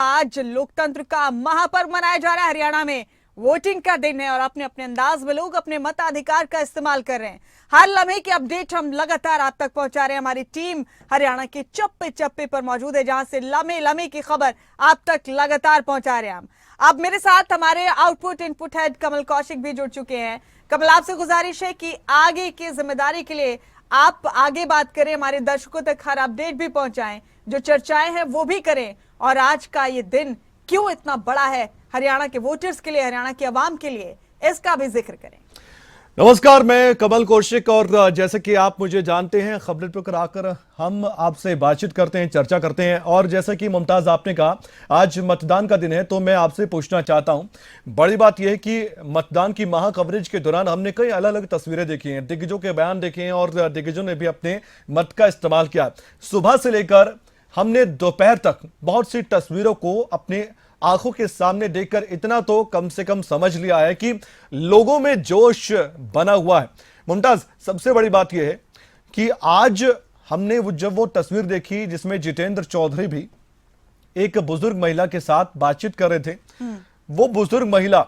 आज लोकतंत्र का महापर्व मनाया जा रहा है। हरियाणा में वोटिंग का दिन है और अपने अपने अंदाज में लोग अपने मताधिकार का इस्तेमाल कर रहे हैं। हर लम्हे की अपडेट हम लगातार आप तक पहुंचा रहे हैं। हमारी टीम हरियाणा के चप्पे चप्पे पर मौजूद है, जहां से लम्हे लम्हे की खबर आप तक लगातार पहुंचा रहे हैं हम। अब मेरे साथ हमारे आउटपुट इनपुट हेड कमल कौशिक भी जुड़ चुके हैं। कमल, आपसे गुजारिश है कि आगे की जिम्मेदारी के लिए आप आगे बात करें, हमारे दर्शकों तक हर अपडेट भी पहुंचाएं, जो चर्चाएं हैं वो भी करें, और आज का ये दिन क्यों इतना बड़ा है हरियाणा के वोटर्स के लिए, हरियाणा की आवाम के लिए, इसका भी जिक्र करें। नमस्कार, मैं कमल कौशिक और जैसे कि आप मुझे जानते हैं, खबरें पर आकर हम आपसे बातचीत करते हैं, चर्चा करते हैं। और जैसे कि मुमताज आपने कहा, आज मतदान का दिन है, तो मैं आपसे पूछना चाहता हूं, बड़ी बात यह है कि मतदान की महा कवरेज के दौरान हमने कई अलग अलग तस्वीरें देखी हैं, दिग्गजों के बयान देखे हैं और दिग्गजों ने भी अपने मत का इस्तेमाल किया। सुबह से लेकर हमने दोपहर तक बहुत सी तस्वीरों को अपने आंखों के सामने देखकर इतना तो कम से कम समझ लिया है कि लोगों में जोश बना हुआ है। मुमताज, सबसे बड़ी बात यह है कि आज हमने जब वो तस्वीर देखी जिसमें जितेंद्र चौधरी भी एक बुजुर्ग महिला के साथ बातचीत कर रहे थे, वो बुजुर्ग महिला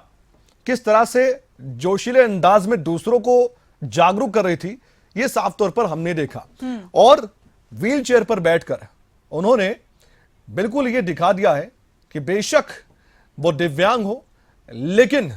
किस तरह से जोशीले अंदाज में दूसरों को जागरूक कर रही थी, ये साफ तौर पर हमने देखा। और व्हील चेयर पर बैठकर उन्होंने बिल्कुल ये दिखा दिया है कि बेशक वो दिव्यांग हो, लेकिन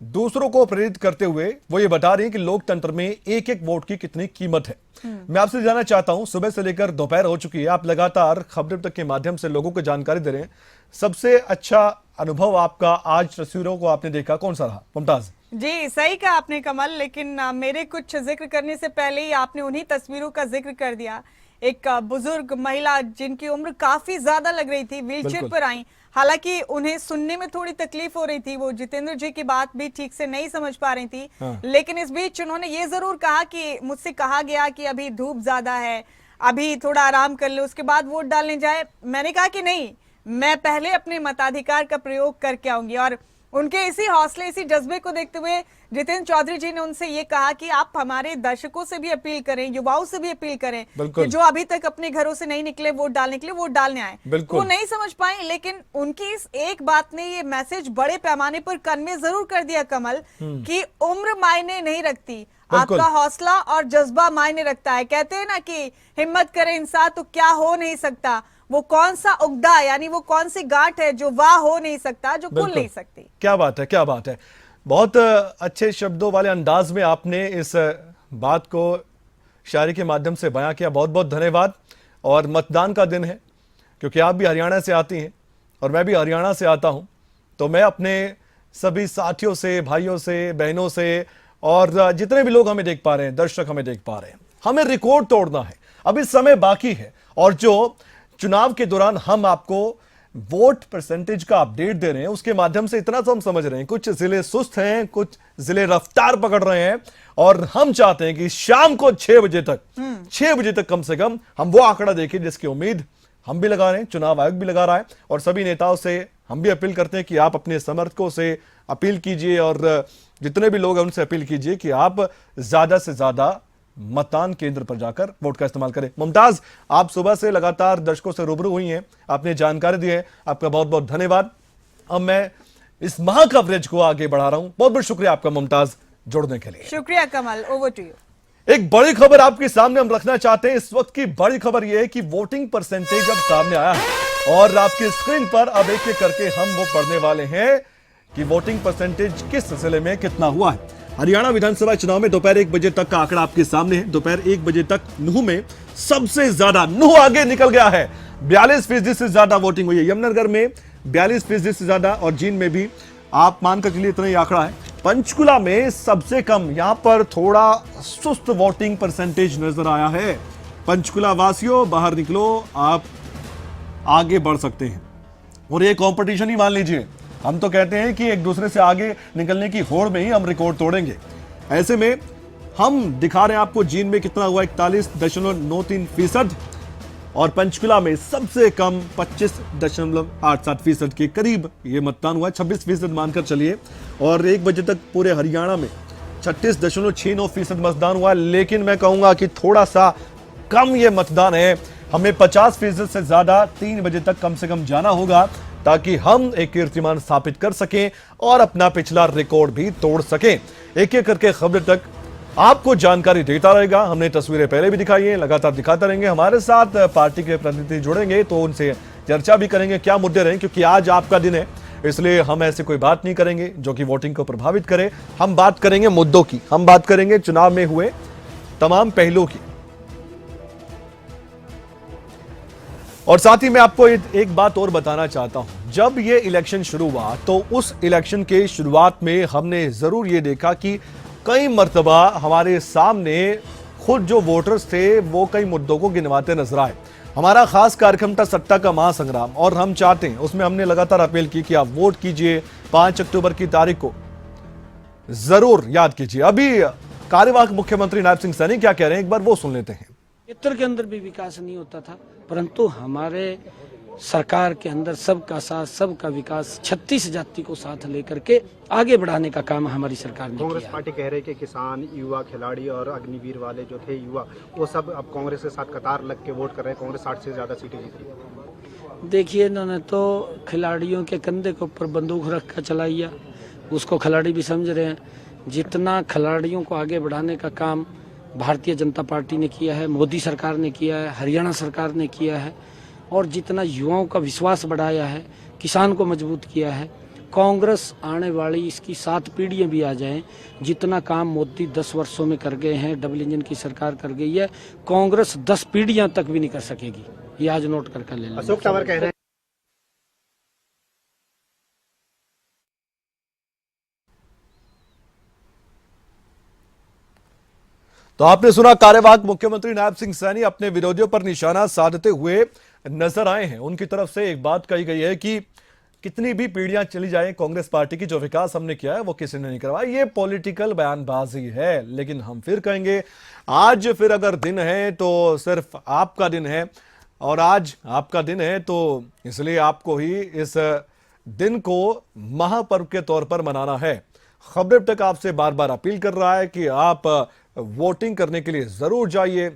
दूसरों को प्रेरित करते हुए वो ये बता रही हैं कि लोकतंत्र में एक एक वोट की कितनी कीमत है। मैं आपसे जानना चाहता हूं, सुबह से लेकर दोपहर हो चुकी है, आप लगातार खबरें तक के माध्यम से लोगों को जानकारी दे रहे हैं। सबसे अच्छा अनुभव आपका आज तस्वीरों को आपने देखा कौन सा रहा, मुमताज? जी, सही कहा आपने कमल, लेकिन मेरे कुछ जिक्र करने से पहले ही आपने उन्हीं तस्वीरों का जिक्र कर दिया। एक बुजुर्ग महिला जिनकी उम्र काफी ज्यादा लग रही थी, व्हीलचेयर पर आई। हालांकि उन्हें सुनने में थोड़ी तकलीफ हो रही थी, वो जितेंद्र जी की बात भी ठीक से नहीं समझ पा रही थी। लेकिन इस बीच उन्होंने ये जरूर कहा कि मुझसे कहा गया कि अभी धूप ज्यादा है, अभी थोड़ा आराम कर ले, उसके बाद वोट डालने जाए। मैंने कहा कि नहीं, मैं पहले अपने मताधिकार का प्रयोग करके आऊंगी। और उनके इसी हौसले, इसी जज्बे को देखते हुए जितेंद्र चौधरी जी ने उनसे ये कहा कि आप हमारे दर्शकों से भी अपील करें, युवाओं से भी अपील करें कि जो अभी तक अपने घरों से नहीं निकले वोट डालने के लिए, वोट डालने आए। वो नहीं समझ पाए, लेकिन उनकी इस एक बात ने ये मैसेज बड़े पैमाने पर कन्वे जरूर कर दिया कमल, कि उम्र मायने नहीं रखती, आपका हौसला और जज्बा मायने रखता है। कहते हैं ना कि हिम्मत करे इंसान तो क्या हो नहीं सकता। वो कौन सा उगदा, यानी वो कौन सी गांठ है जो वाह हो नहीं सकता, जो खुल नहीं सकती। क्या बात है, क्या बात है। बहुत अच्छे शब्दों वाले अंदाज में आपने इस बात को शायरी के माध्यम से बयां किया, बहुत बहुत धन्यवाद। और मतदान का दिन है, क्योंकि आप भी हरियाणा से आती हैं और मैं भी हरियाणा से आता हूं, तो मैं अपने सभी साथियों से, भाइयों से, बहनों से और जितने भी लोग हमें देख पा रहे हैं, दर्शक हमें देख पा रहे हैं, हमें रिकॉर्ड तोड़ना है। अभी समय बाकी है और जो चुनाव के दौरान हम आपको वोट परसेंटेज का अपडेट दे रहे हैं, उसके माध्यम से इतना तो हम समझ रहे हैं, कुछ जिले सुस्त हैं, कुछ जिले रफ्तार पकड़ रहे हैं, और हम चाहते हैं कि शाम को 6 बजे तक कम से कम हम वो आंकड़ा देखें जिसकी उम्मीद हम भी लगा रहे हैं, चुनाव आयोग भी लगा रहा है। और सभी नेताओं से हम भी अपील करते हैं कि आप अपने समर्थकों से अपील कीजिए और जितने भी लोग हैं उनसे अपील कीजिए कि आप ज्यादा से ज्यादा मतदान केंद्र पर जाकर वोट का इस्तेमाल करें। मुमताज, आप सुबह से लगातार दर्शकों से रूबरू हुई हैं, आपने जानकारी दी है, आपका बहुत बहुत धन्यवाद। अब मैं इस महा कवरेज को आगे बढ़ा रहा हूं। बहुत बहुत शुक्रिया आपका मुमताज, जुड़ने के लिए। शुक्रिया कमल, ओवर टू यू। एक बड़ी खबर आपके सामने हम रखना चाहते हैं। इस वक्त की बड़ी खबर यह है कि वोटिंग परसेंटेज अब सामने आया है और आपकी स्क्रीन पर अब एक एक करके हम वो पढ़ने वाले हैं कि वोटिंग परसेंटेज किस जिले में कितना हुआ है। हरियाणा विधानसभा चुनाव में दोपहर 1 बजे तक का आंकड़ा आपके सामने है। दोपहर 1 बजे तक नूह में सबसे ज्यादा, नूह आगे निकल गया है, 42% से ज्यादा वोटिंग हुई है। यमुनानगर में 42% से ज्यादा और जींद में भी आप मानकर चलिए इतना ही आंकड़ा है। पंचकुला में सबसे कम, यहां पर थोड़ा सुस्त वोटिंग परसेंटेज नजर आया है। पंचकुला वासियों, बाहर निकलो, आप आगे बढ़ सकते हैं। और ये कॉम्पिटिशन ही मान लीजिए, हम तो कहते हैं कि एक दूसरे से आगे निकलने की होड़ में ही हम रिकॉर्ड तोड़ेंगे। ऐसे में हम दिखा रहे हैं आपको जींद में कितना हुआ, 41.93%, और पंचकुला में सबसे कम 25.87% के करीब ये मतदान हुआ है, 26% मानकर चलिए। और 1 बजे तक पूरे हरियाणा में 36.69% मतदान हुआ है। लेकिन मैं कहूंगा कि थोड़ा सा कम ये मतदान है, हमें 50% से ज्यादा 3 बजे तक कम से कम जाना होगा ताकि हम एक कीर्तिमान स्थापित कर सकें और अपना पिछला रिकॉर्ड भी तोड़ सकें। एक एक करके खबर तक आपको जानकारी देता रहेगा। हमने तस्वीरें पहले भी दिखाई हैं, लगातार दिखाते रहेंगे। हमारे साथ पार्टी के प्रतिनिधि जुड़ेंगे तो उनसे चर्चा भी करेंगे क्या मुद्दे रहे, क्योंकि आज आपका दिन है, इसलिए हम ऐसे कोई बात नहीं करेंगे जो कि वोटिंग को प्रभावित करे। हम बात करेंगे मुद्दों की, हम बात करेंगे चुनाव में हुए तमाम पहलुओं की। और साथ ही मैं आपको एक बात और बताना चाहता हूं, जब ये इलेक्शन शुरू हुआ तो उस इलेक्शन के शुरुआत में हमने जरूर ये देखा कि कई मर्तबा हमारे सामने खुद जो वोटर्स थे वो कई मुद्दों को गिनवाते नजर आए। हमारा खास कार्यक्रम था सत्ता का महासंग्राम, और हम चाहते हैं, उसमें हमने लगातार अपील की कि आप वोट कीजिए, 5 अक्टूबर की तारीख को जरूर याद कीजिए। अभी कार्यवाहक मुख्यमंत्री नायब सिंह सैनी क्या कह रहे हैं, एक बार वो सुन लेते हैं। क्षेत्र के अंदर भी विकास नहीं होता था, परंतु हमारे सरकार के अंदर सबका साथ, सबका विकास, 36 जाति को साथ लेकर के आगे बढ़ाने का काम हमारी सरकार ने कांग्रेस किया। पार्टी कह रही है कि किसान, युवा, खिलाड़ी और अग्निवीर वाले जो थे युवा, वो सब अब कांग्रेस के साथ कतार लग के वोट कर रहे हैं। कांग्रेस 60 से ज्यादा सीटें जीत रही है। देखिए, इन्होंने तो खिलाड़ियों के कंधे के ऊपर बंदूक रख कर चलाइया, उसको खिलाड़ी भी समझ रहे हैं। जितना खिलाड़ियों को आगे बढ़ाने का काम भारतीय जनता पार्टी ने किया है, मोदी सरकार ने किया है, हरियाणा सरकार ने किया है, और जितना युवाओं का विश्वास बढ़ाया है, किसान को मजबूत किया है, कांग्रेस आने वाली इसकी 7 पीढ़ियां भी आ जाएं, जितना काम मोदी 10 वर्षों में कर गए हैं, डबल इंजन की सरकार कर गई है, कांग्रेस 10 पीढ़ियां तक भी नहीं कर सकेगी। ये आज नोट करके ले लें। अशोक तंवर कह रहे हैं तो आपने सुना, कार्यवाहक मुख्यमंत्री नायब सिंह सैनी अपने विरोधियों पर निशाना साधते हुए नजर आए हैं। उनकी तरफ से एक बात कही गई है कि कितनी भी पीढ़ियां चली जाए, कांग्रेस पार्टी की जो विकास हमने किया है वो किसी ने नहीं करवाया। ये पॉलिटिकल बयानबाजी है, लेकिन हम फिर कहेंगे, आज फिर अगर दिन है तो सिर्फ आपका दिन है, और आज आपका दिन है तो इसलिए आपको ही इस दिन को महापर्व के तौर पर मनाना है। खबर तक आपसे बार बार अपील कर रहा है कि आप वोटिंग करने के लिए जरूर जाइए,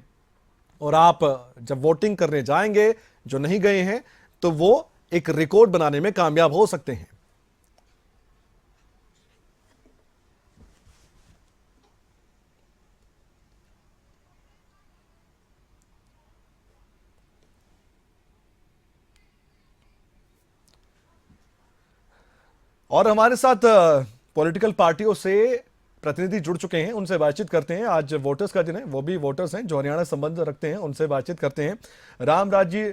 और आप जब वोटिंग करने जाएंगे, जो नहीं गए हैं, तो वो एक रिकॉर्ड बनाने में कामयाब हो सकते हैं। और हमारे साथ पॉलिटिकल पार्टियों से प्रतिनिधि जुड़ चुके हैं, उनसे बातचीत करते हैं। आज वोटर्स का दिन है, वो भी वोटर्स हैं जो हरियाणा संबंध रखते हैं, उनसे बातचीत करते हैं। रामराज जी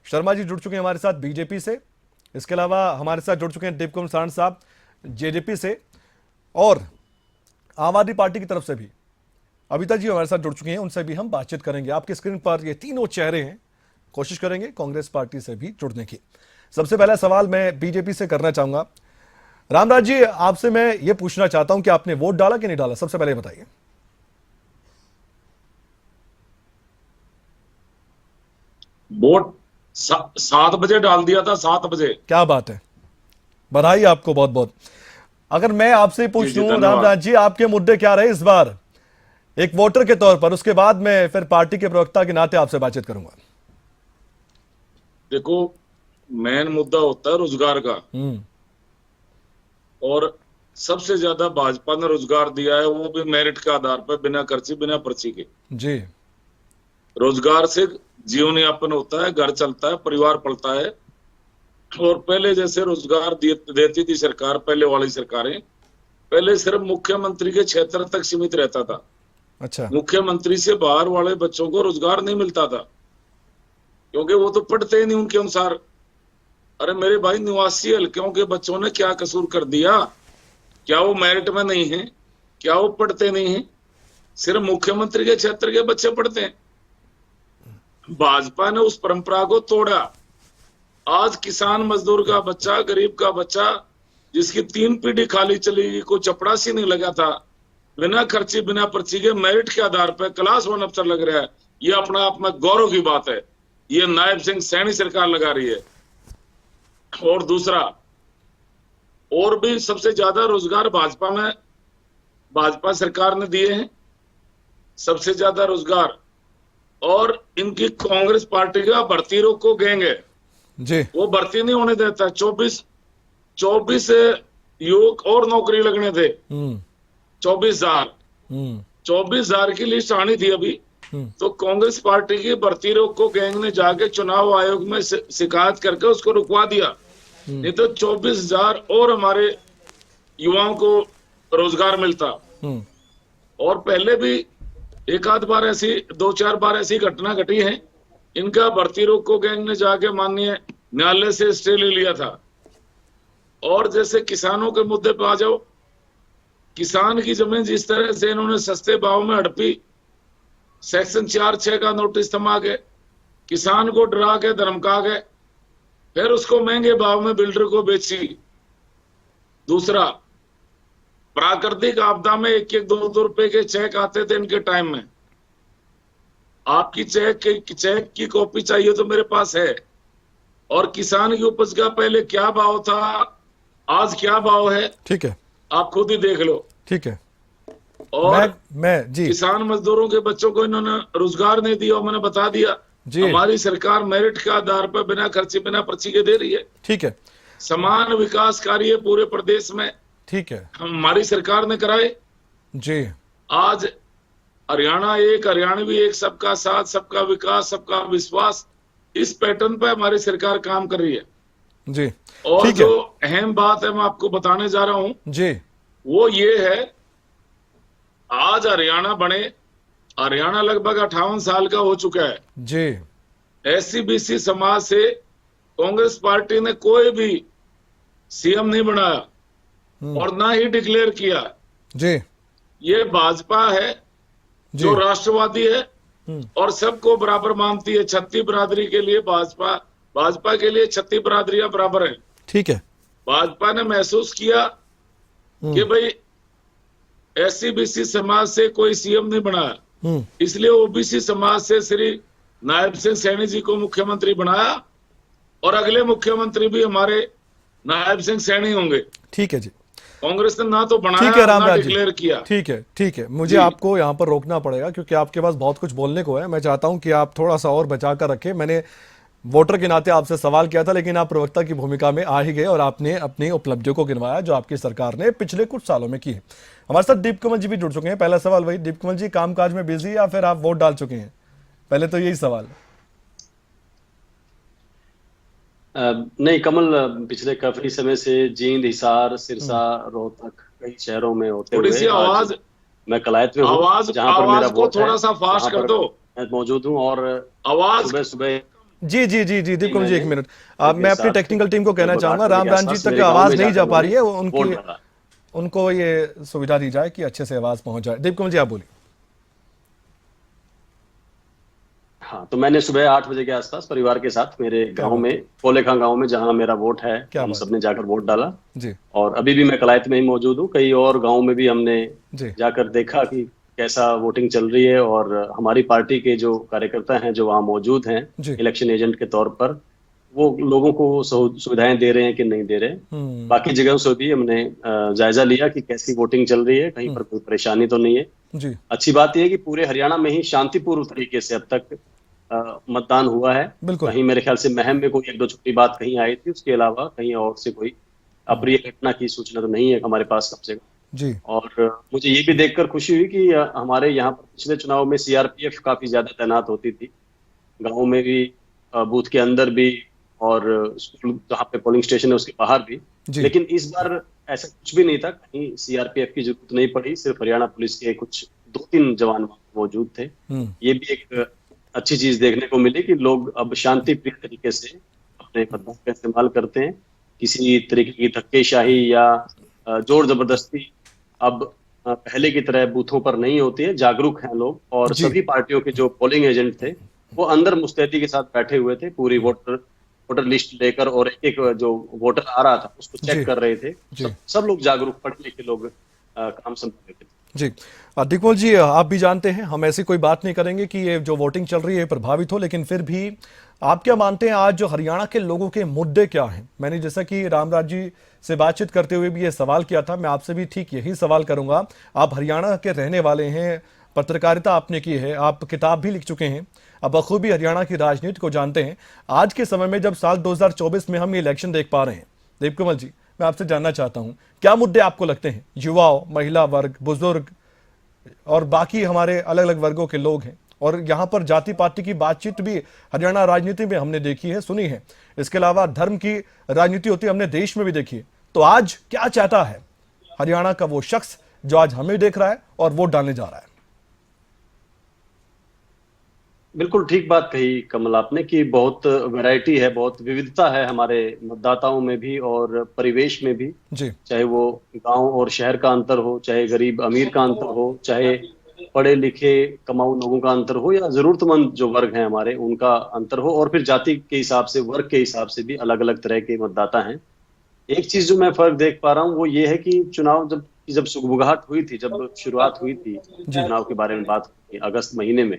शर्मा जी जुड़ चुके हैं हमारे साथ बीजेपी से। इसके अलावा हमारे साथ जुड़ चुके हैं दीपकुमार सांड साहब जेजेपी से, और आम आदमी पार्टी की तरफ से भी अबिता जी हमारे साथ जुड़ चुके हैं, उनसे भी हम बातचीत करेंगे। आपकी स्क्रीन पर ये तीनों चेहरे हैं, कोशिश करेंगे कांग्रेस पार्टी से भी जुड़ने की। सबसे पहला सवाल मैं बीजेपी से करना चाहूंगा। रामराज जी, आपसे मैं ये पूछना चाहता हूं कि आपने वोट डाला कि नहीं डाला, सबसे पहले बताइए। वोट 7 बजे डाल दिया था, 7 बजे। क्या बात है, बधाई आपको बहुत बहुत। अगर मैं आपसे पूछ लूं रामराज जी, आपके मुद्दे क्या रहे इस बार एक वोटर के तौर पर, उसके बाद मैं फिर पार्टी के प्रवक्ता के नाते आपसे बातचीत करूंगा। देखो, मेन मुद्दा होता है रोजगार का, और सबसे ज्यादा भाजपा ने रोजगार दिया है, वो भी मेरिट के आधार पर, बिना खर्ची बिना पर्ची के। जी, रोजगार से जीवन यापन होता है, घर चलता है, परिवार पलता है। और पहले जैसे रोजगार देती थी सरकार, पहले वाली सरकारें, पहले सिर्फ मुख्यमंत्री के क्षेत्र तक सीमित रहता था। अच्छा, मुख्यमंत्री से बाहर वाले बच्चों को रोजगार नहीं मिलता था, क्योंकि वो तो पढ़ते ही नहीं उनके अनुसार। अरे मेरे भाई, निवासी हल्कों के बच्चों ने क्या कसूर कर दिया? क्या वो मेरिट में नहीं है? क्या वो पढ़ते नहीं है? सिर्फ मुख्यमंत्री के क्षेत्र के बच्चे पढ़ते हैं। भाजपा ने उस परंपरा को तोड़ा। आज किसान मजदूर का बच्चा, गरीब का बच्चा, जिसकी 3 पीढ़ी खाली चली गई, कोई चपड़ासी नहीं लगा था, बिना खर्ची बिना पर्ची के मेरिट के आधार पर क्लास 1 अफसर लग रहा है। ये अपना आप में गौरव की बात है। ये नायब सिंह सैनी सरकार लगा रही है। और दूसरा, और भी सबसे ज्यादा रोजगार भाजपा में, भाजपा सरकार ने दिए हैं सबसे ज्यादा रोजगार। और इनकी कांग्रेस पार्टी का भर्ती रोको गैंग है, जी। वो भर्ती नहीं होने देता। 24 युवक और नौकरी लगने थे। 24,000 24,000 की लिस्ट आनी थी अभी। तो कांग्रेस पार्टी की भर्ती रोको गैंग ने जाके चुनाव आयोग में शिकायत करके उसको रुकवा दिया। नहीं तो 24,000 और हमारे युवाओं को रोजगार मिलता। और पहले भी एक आध बार ऐसी 2-4 बार ऐसी घटना घटी है। इनका भर्ती रोको गैंग ने जाके माननीय न्यायालय से स्टे ले लिया था। और जैसे किसानों के मुद्दे पे आ जाओ, किसान की जमीन जिस तरह से इन्होंने सस्ते भाव में हड़पी, सेक्शन 4-6 का नोटिस थमा के किसान को डरा के धमका के फिर उसको महंगे भाव में बिल्डर को बेची। दूसरा, प्राकृतिक आपदा में 1-1, 2-2 रुपए के चेक आते थे इनके टाइम में। आपकी चेक की कॉपी चाहिए तो मेरे पास है। और किसान की उपज का पहले क्या भाव था, आज क्या भाव है, ठीक है, आप खुद ही देख लो। ठीक है। और मैं जी, किसान मजदूरों के बच्चों को इन्होंने रोजगार नहीं दिया। मैंने बता दिया जी, हमारी सरकार मेरिट के आधार पर बिना खर्चे बिना पर्ची के दे रही है। ठीक है, समान विकास कार्य पूरे प्रदेश में ठीक है हमारी सरकार ने कराए। जी। आज हरियाणा एक, हरियाणवी एक, सबका साथ, सबका विकास, सबका विश्वास, इस पैटर्न पे हमारी सरकार काम कर रही है जी, और ठीक है जो अहम बात है मैं आपको बताने जा रहा हूं जी, वो ये है, आज हरियाणा बने, हरियाणा लगभग 58 साल का हो चुका है जी, SC-BC समाज से कांग्रेस पार्टी ने कोई भी सीएम नहीं बनाया और ना ही डिक्लेयर किया। जी, ये भाजपा है जी, जो राष्ट्रवादी है और सबको बराबर मानती है। छत्ती बिरादरी के लिए भाजपा के लिए छत्ती बिरादरियां बराबर हैं। ठीक है, भाजपा ने महसूस किया कि भाई SC-BC समाज से कोई सीएम नहीं बनाया, इसलिए OBC समाज से श्री नायब सिंह सैनी जी को मुख्यमंत्री बनाया और अगले मुख्यमंत्री भी हमारे नायब सिंह सैनी होंगे। ठीक है जी, कांग्रेस ने ना तो ठीक है बनाया ना रामराज जी, डिक्लेयर किया। ठीक है, ठीक है। मुझे आपको यहाँ पर रोकना पड़ेगा क्योंकि आपके पास बहुत कुछ बोलने को है। मैं चाहता हूँ कि आप थोड़ा सा और बचा कर रखें। मैंने वोटर के नाते आपसे सवाल किया था, लेकिन आप प्रवक्ता की भूमिका में आ ही गए और आपने अपनी उपलब्धियों को गिनवाया जो आपकी सरकार ने पिछले कुछ सालों में की है। हमारे साथ दीप कमल जी भी जुड़ चुके हैं। पहला सवाल वही, दीप कमल जी, कामकाज में बिजी या फिर आप वोट डाल चुके हैं? पहले तो यही सवाल। नहीं कमल, पिछले काफी समय से जींद, हिसार, सिरसा, रोहतक कई शहरों में होते थोड़ी हुए सी आवाज मैं कलायत में हूँ, जहाँ पर मेरा को वोट थोड़ा है, सा फास्ट कर दो। मैं मौजूद हूँ और आवाज सुबह सुबह जी जी जी जी, दीप कमल जी, एक मिनट। मैं अपनी साथ टेक्निकल टीम को कहना लगभग चाहूंगा, 8 बजे के रामराज जी आसपास तक मेरे गांव आवाज में नहीं जा जाकर पा रही है, वोट उनकी डाला। उनको ये सुविधा दी जाए कि अच्छे से आवाज पहुंच जाए। दीप कमल जी, आप बोलिए। हाँ, तो मैंने सुबह 8 बजे के आसपास परिवार के साथ मेरे गांव में, कोलेखा गांव में, जहां मेरा वोट है, क्या हम बात। सबने जाकर वोट डाला। जी और अभी भी मैं कलायत में ही मौजूद हूँ। कई और गांव में भी हमने जी जाकर देखा कि कैसा वोटिंग चल रही है और हमारी पार्टी के जो कार्यकर्ता हैं जो वहाँ मौजूद हैं जी। इलेक्शन एजेंट के तौर पर, वो लोगों को सुविधाएं दे रहे हैं कि नहीं दे रहे। बाकी जगहों से भी हमने जायजा लिया कि कैसी वोटिंग चल रही है, कहीं पर कोई परेशानी तो नहीं है। जी अच्छी बात यह है कि पूरे हरियाणा में ही शांतिपूर्ण तरीके से अब तक मतदान हुआ है। बिल्कुल। कहीं मेरे ख्याल से महम में कोई 1-2 छोटी बात कहीं आई थी, उसके अलावा कहीं और से कोई अप्रिय घटना की सूचना तो नहीं है हमारे पास कम से कम। जी और मुझे ये भी देखकर खुशी हुई कि हमारे यहाँ पर पिछले चुनाव में CRPF काफी ज्यादा तैनात होती थी, गाँव में भी, बूथ के अंदर भी, और स्कूल जहाँ पे पोलिंग स्टेशन है उसके बाहर भी। जी। लेकिन इस बार ऐसा कुछ भी नहीं था, कहीं CRPF की जरूरत नहीं पड़ी। सिर्फ हरियाणा पुलिस के कुछ 2-3 जवान मौजूद थे। ये भी एक अच्छी चीज देखने को मिली कि लोग अब शांति प्रिय तरीके से अपने मतदान का इस्तेमाल करते हैं। किसी तरीके की धक्केशाही या जोर जबरदस्ती अब पहले की तरह बूथों पर नहीं होती है। जागरूक हैं लोग और जी। सभी पार्टियों के जो पोलिंग एजेंट थे वो अंदर मुस्तैदी के साथ बैठे हुए थे, पूरी वोटर लिस्ट लेकर, और एक जो वोटर आ रहा था उसको जी। चेक कर रहे थे। जी। सब लोग जागरूक, पढ़े लिखे लोग काम संभाल रहे थे। जी, दीप कमल जी, आप भी जानते हैं हम ऐसी कोई बात नहीं करेंगे कि ये जो वोटिंग चल रही है प्रभावित हो, लेकिन फिर भी आप क्या मानते हैं आज जो हरियाणा के लोगों के मुद्दे क्या हैं? मैंने जैसा कि रामराज जी से बातचीत करते हुए भी ये सवाल किया था, मैं आपसे भी ठीक यही सवाल करूंगा। आप हरियाणा के रहने वाले हैं पत्रकारिता आपने की है, आप किताब भी लिख चुके हैं, आप बखूबी हरियाणा की राजनीति को जानते हैं। आज के समय में जब साल 2024 में हम ये इलेक्शन देख पा रहे हैं, देवकमल जी, मैं आपसे जानना चाहता हूं, क्या मुद्दे आपको लगते हैं, युवाओं, महिला वर्ग, बुजुर्ग और बाकी हमारे अलग अलग वर्गों के लोग हैं, और यहाँ पर जाति पाति की बातचीत भी हरियाणा राजनीति में हमने देखी है, सुनी है। इसके अलावा धर्म की राजनीति होती है, हमने देश में भी देखी है। तो आज क्या चाहता है हरियाणा का वो शख्स जो आज हमें देख रहा है और वोट डालने जा रहा है? बिल्कुल ठीक बात कही कमल आपने कि बहुत वैरायटी है, बहुत विविधता है हमारे मतदाताओं में भी और परिवेश में भी जी। चाहे वो गांव और शहर का अंतर हो, चाहे गरीब अमीर का अंतर हो, चाहे पढ़े लिखे कमाऊ लोगों का अंतर हो, या जरूरतमंद जो वर्ग हैं हमारे उनका अंतर हो, और फिर जाति के हिसाब से, वर्ग के हिसाब से भी अलग अलग तरह के मतदाता हैं। एक चीज जो मैं फर्क देख पा रहा हूँ वो ये है कि चुनाव जब सुगबुगाहट हुई थी, जब शुरुआत हुई थी चुनाव के बारे में बात हुई अगस्त महीने में,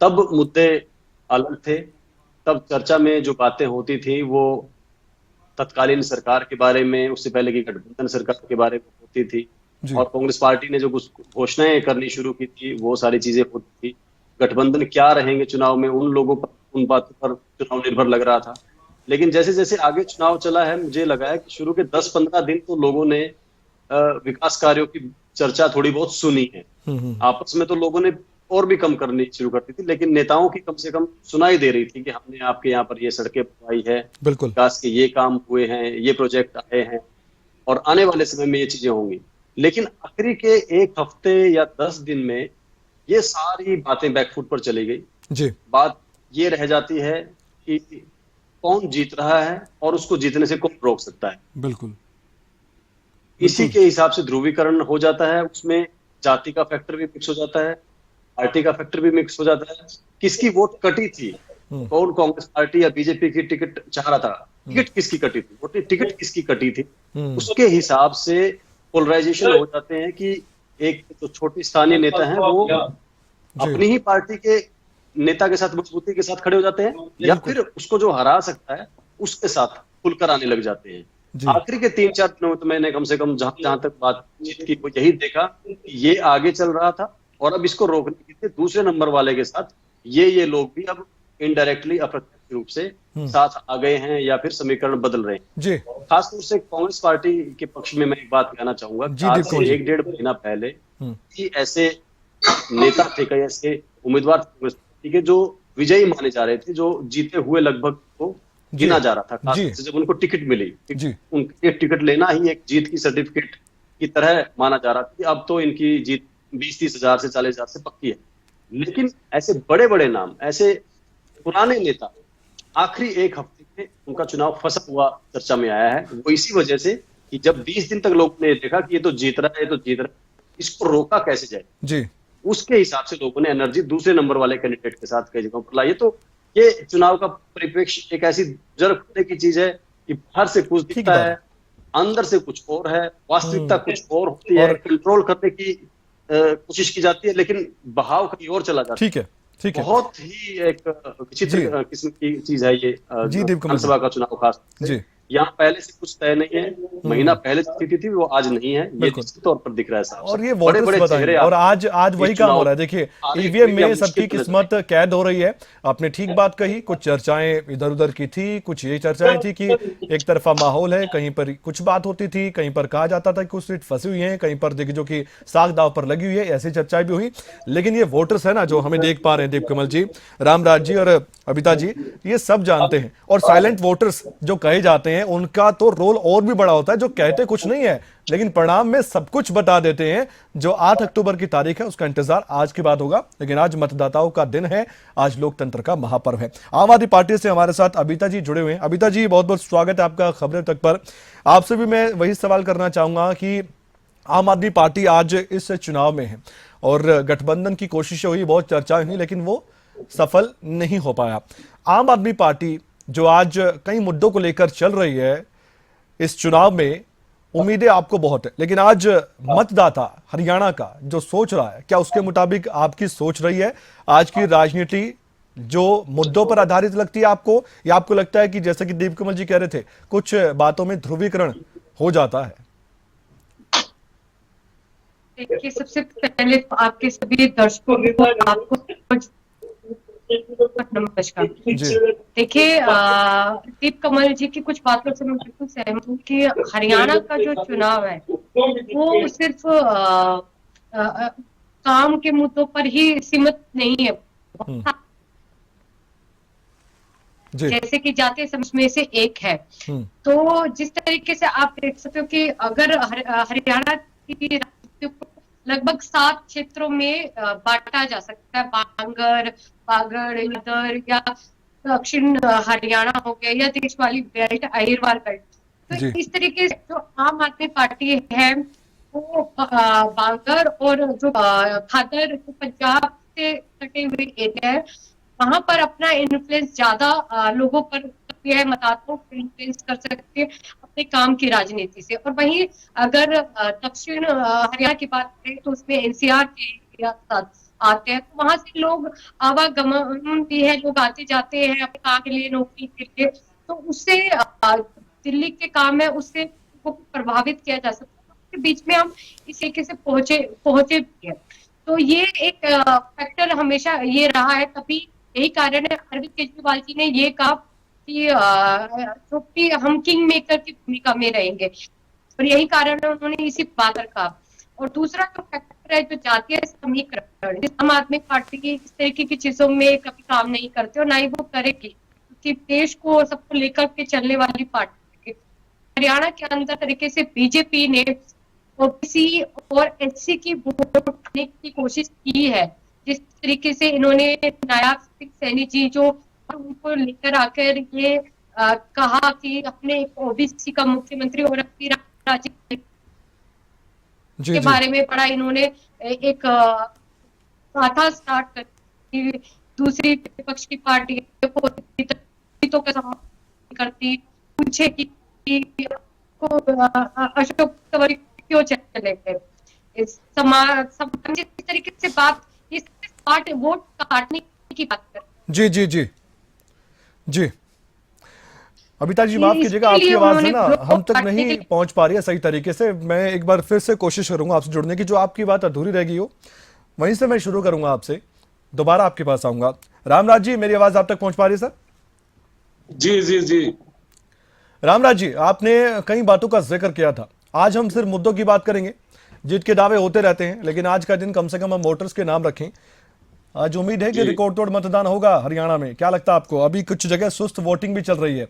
तब मुद्दे अलग थे। तब चर्चा में जो बातें होती थी वो तत्कालीन सरकार के बारे में, उससे पहले की गठबंधन सरकार के बारे में होती थी, और कांग्रेस पार्टी ने जो कुछ घोषणाएं करनी शुरू की थी वो सारी चीजें होती थी। गठबंधन क्या रहेंगे चुनाव में, उन लोगों पर, उन बातों पर चुनाव निर्भर लग रहा था। लेकिन जैसे जैसे आगे चुनाव चला है, मुझे लगा है कि शुरू के 10-15 दिन तो लोगों ने विकास कार्यों की चर्चा थोड़ी बहुत सुनी है। आपस में तो लोगों ने और भी कम करनी शुरू करती थी, लेकिन नेताओं की कम से कम सुनाई दे रही थी कि हमने आपके यहाँ पर ये सड़कें बनवाई है, बिल्कुल, विकास के ये काम हुए हैं, ये प्रोजेक्ट आए हैं, और आने वाले समय में ये चीजें होंगी। लेकिन आखिरी के 1 हफ्ते या 10 दिन में ये सारी बातें बैकफुट पर चली गई। जी। बात ये रह जाती है कि कौन जीत रहा है और उसको जीतने से कौन रोक सकता है। बिल्कुल, इसी के हिसाब से ध्रुवीकरण हो जाता है, उसमें जाति का फैक्टर भी मिक्स हो जाता है, पार्टी का फैक्टर भी मिक्स हो जाता है। किसकी वोट कटी थी, कौन कांग्रेस पार्टी या बीजेपी की टिकट चाह रहा था, टिकट किसकी कटी थी, वोट टिकट किसकी कटी थी, उसके हिसाब से पोलराइजेशन हो जाते हैं कि एक जो छोटे स्थानीय नेता हैं वो अपनी ही पार्टी के नेता के साथ मजबूती के साथ खड़े हो जाते हैं, या फिर उसको जो हरा सकता है उसके साथ खुलकर आने लग जाते हैं। आखिरी के 3-4 दिनों में तो मैंने कम से कम जहां तक बातचीत की वो यही देखा कि ये आगे चल रहा था, और अब इसको रोकने के लिए दूसरे नंबर वाले के साथ ये लोग भी अब इनडायरेक्टली, अप्रत्यक्ष रूप से साथ आ गए हैं, या फिर समीकरण बदल रहे हैं। जी। खासतौर से कांग्रेस पार्टी के पक्ष में मैं एक बात कहना चाहूंगा, आज से 1-1.5 महीना पहले कि ऐसे नेता थे, कई ऐसे उम्मीदवार कांग्रेस पार्टी के जो विजयी माने जा रहे थे, जो जीते हुए लगभग को गिना जा रहा था, खासतौर से जब उनको टिकट मिली, उनके टिकट लेना ही एक जीत की सर्टिफिकेट की तरह माना जा रहा था। अब तो इनकी जीत 20-30 हजार से 40 हजार से पक्की है। लेकिन ऐसे बड़े बड़े नाम, ऐसे पुराने नेता, आखिरी 1 हफ्ते में उनका चुनाव फंसा हुआ चर्चा में आया है। वो इसी वजह से कि जब 20 दिन तक लोगों ने देखा कि ये तो जीत रहा है, ये तो जीत रहा है, इसको रोका कैसे जाए जी, उसके हिसाब से लोगों ने एनर्जी दूसरे नंबर वाले कैंडिडेट के साथ कई जगहों पर लाई। तो ये चुनाव का परिप्रेक्ष्य एक ऐसी जर खुलने की चीज है कि बाहर से कुछ दिखता है, अंदर से कुछ और है, वास्तविकता कुछ और होती है, कंट्रोल करने की कोशिश की जाती है, लेकिन बहाव कहीं और चला जाता है। ठीक है, ठीक है। बहुत ही एक विचित्र किस्म की चीज है ये विधानसभा का चुनाव, खास जी। यहाँ पहले से कुछ तय नहीं है, महीना पहले स्थिति थी वो आज नहीं है, ये निश्चित तौर पर दिख रहा है साहब। और ये बड़े-बड़े चेहरे, और आज वही काम हो रहा है। देखिए, ईवीएम में सबकी किस्मत कैद हो रही है। आपने ठीक बात कही, कुछ चर्चाएं इधर उधर की थी, कुछ ये चर्चाएं थी कि एक तरफा माहौल है, कहीं पर कुछ बात होती थी, कहीं पर कहा जाता था कि कुछ सीट फंसी हुई है, कहीं पर दिग्गजों की साख दाव पर लगी हुई है, ऐसी चर्चाएं भी हुई। लेकिन ये वोटर्स है ना, जो हमें देख पा रहे हैं, देवकमल जी, रामराज जी और अबिता जी, ये सब जानते हैं। और साइलेंट वोटर्स जो कहे जाते हैं, उनका तो रोल और भी बड़ा होता है, जो कहते कुछ नहीं है लेकिन परिणाम में सब कुछ बता देते हैं। जो 8 अक्टूबर की तारीख है उसका इंतजार आज के बाद होगा, लेकिन आज मतदाताओं का दिन है, आज लोकतंत्र का महापर्व है। आम आदमी पार्टी से हमारे साथ अबिता जी जुड़े हुए हैं। अबिता जी, बहुत बहुत स्वागत है आपका खबरें तक पर। आपसे भी मैं वही सवाल करना चाहूंगा कि आम आदमी पार्टी आज इस चुनाव में है और गठबंधन की कोशिशें हुई, बहुत चर्चाएं हुई, लेकिन वो सफल नहीं हो पाया। आम आदमी पार्टी जो आज कई मुद्दों को लेकर चल रही है इस चुनाव में, उम्मीदें आपको बहुत है, लेकिन आज मतदाता हरियाणा का जो सोच रहा है, क्या उसके मुताबिक आपकी सोच रही है? आज की राजनीति जो मुद्दों पर आधारित लगती है आपको, या आपको लगता है कि जैसे कि देवकमल जी कह रहे थे, कुछ बातों में ध्रुवीकरण हो जाता है? देखिए, सबसे पहले तो आपके सभी दर्शकों को आपको नमस्कार। जी देखिए, दीप कमल जी की कुछ बातों से मैं बिल्कुल सहमत हूँ कि हरियाणा का जो चुनाव है वो सिर्फ काम के मुद्दों पर ही सीमित नहीं है। जी जैसे कि जातीय समाज में से एक है। हम्म तो जिस तरीके से आप देख सकते हो कि अगर हरियाणा की राजनीति को लगभग 7 क्षेत्रों में बांटा जा सकता है, बांगर, बागड़, इधर या दक्षिण हरियाणा हो गया या देश वाली बेल्ट, अहिरवाल बेल्ट। जी तो इस तरीके से जो आम आदमी पार्टी है वो बांगर और जो खादर, जो पंजाब से सटे हुए एरिया है, वहां पर अपना इन्फ्लुएंस ज्यादा लोगों पर है, मतदाताओं को इन्फ्लुएंस कर सकते हैं अपने काम की राजनीति से। और वहीं अगर दक्षिण हरियाणा की बात करें तो उसमें एनसीआर के एरिया आते हैं, तो वहां से लोग आवागमन भी है, लोग आते जाते हैं अपने काम के लिए, नौकरी के लिए। तो उससे दिल्ली के काम है उससे को प्रभावित किया जा सकता है। उसके बीच में हम इस तरीके से पहुंचे भी है। तो ये एक फैक्टर हमेशा ये रहा है, तभी यही कारण है अरविंद केजरीवाल जी ने ये कहा कि जो कि हम किंग मेकर की भूमिका में रहेंगे, और यही कारण है उन्होंने इसी बात पर कहा। और दूसरा जो फैक्टर है जो जातीय समीकरण, आम आदमी पार्टी की इस तरीके की चीजों में कभी काम नहीं करते और ना ही वो करेगी, क्योंकि देश को सबको लेकर के चलने वाली पार्टी। हरियाणा के अंदर तरीके से बीजेपी ने ओबीसी और एससी की वोट करने की कोशिश की है। जिस तरीके से इन्होंने नायाब सिंह सैनी जी जो उनको लेकर आकर ये कहा कि अपने ओबीसी का मुख्यमंत्री और अपनी राज्य जी के जी बारे में पढ़ा, इन्होंने एक गाथा स्टार्ट कर दूसरी विपक्ष की पार्टी को तो का सम्मान करती, पूछे कि अशोक तंवर क्यों चले गए। इस तरीके से बात इस वोट काटने की बात कर। जी जी जी जी अमिता जी माफ कीजिएगा, आपकी आवाज है ना हम तक नहीं पहुंच पा रही है सही तरीके से। मैं एक बार फिर से कोशिश करूंगा आपसे जुड़ने की, जो आपकी बात अधूरी रह गई हो वहीं से मैं शुरू करूंगा आपसे, दोबारा आपके पास आऊंगा। रामराज जी, मेरी आवाज आप तक पहुंच पा रही है सर? जी जी जी रामराज जी, आपने कई बातों का जिक्र किया था। आज हम सिर्फ मुद्दों की बात करेंगे, जीत के दावे होते रहते हैं, लेकिन आज का दिन कम से कम हम वोटर्स के नाम रखें। आज उम्मीद है कि रिकॉर्ड तोड़ मतदान होगा हरियाणा में। क्या लगता है आपको? अभी कुछ जगह सुस्त वोटिंग भी चल रही है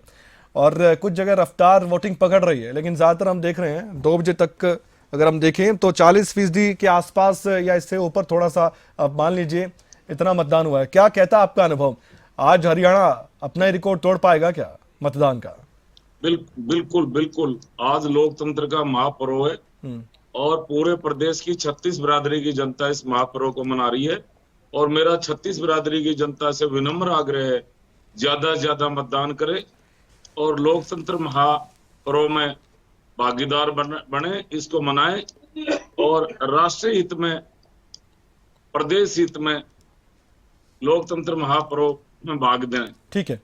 और कुछ जगह रफ्तार वोटिंग पकड़ रही है, लेकिन ज्यादातर हम देख रहे हैं 2 बजे तक अगर हम देखें तो 40% के आसपास या इससे ऊपर थोड़ा सा, अब मान लीजिए इतना मतदान हुआ है। क्या कहता है आपका अनुभव? आज हरियाणा अपना ही रिकॉर्ड तोड़ पाएगा क्या मतदान का? बिल्कुल बिल्कुल। आज लोकतंत्र का महापर्व है और पूरे प्रदेश की 36 बिरादरी की जनता इस महापर्व को मना रही है। और मेरा 36 बिरादरी की जनता से विनम्र आग्रह है, ज्यादा से ज्यादा मतदान करे और लोकतंत्र महापर्व में भागीदार बने, इसको मनाएं और राष्ट्रीय हित में, प्रदेश हित में लोकतंत्र महापर्व में भाग दें। ठीक है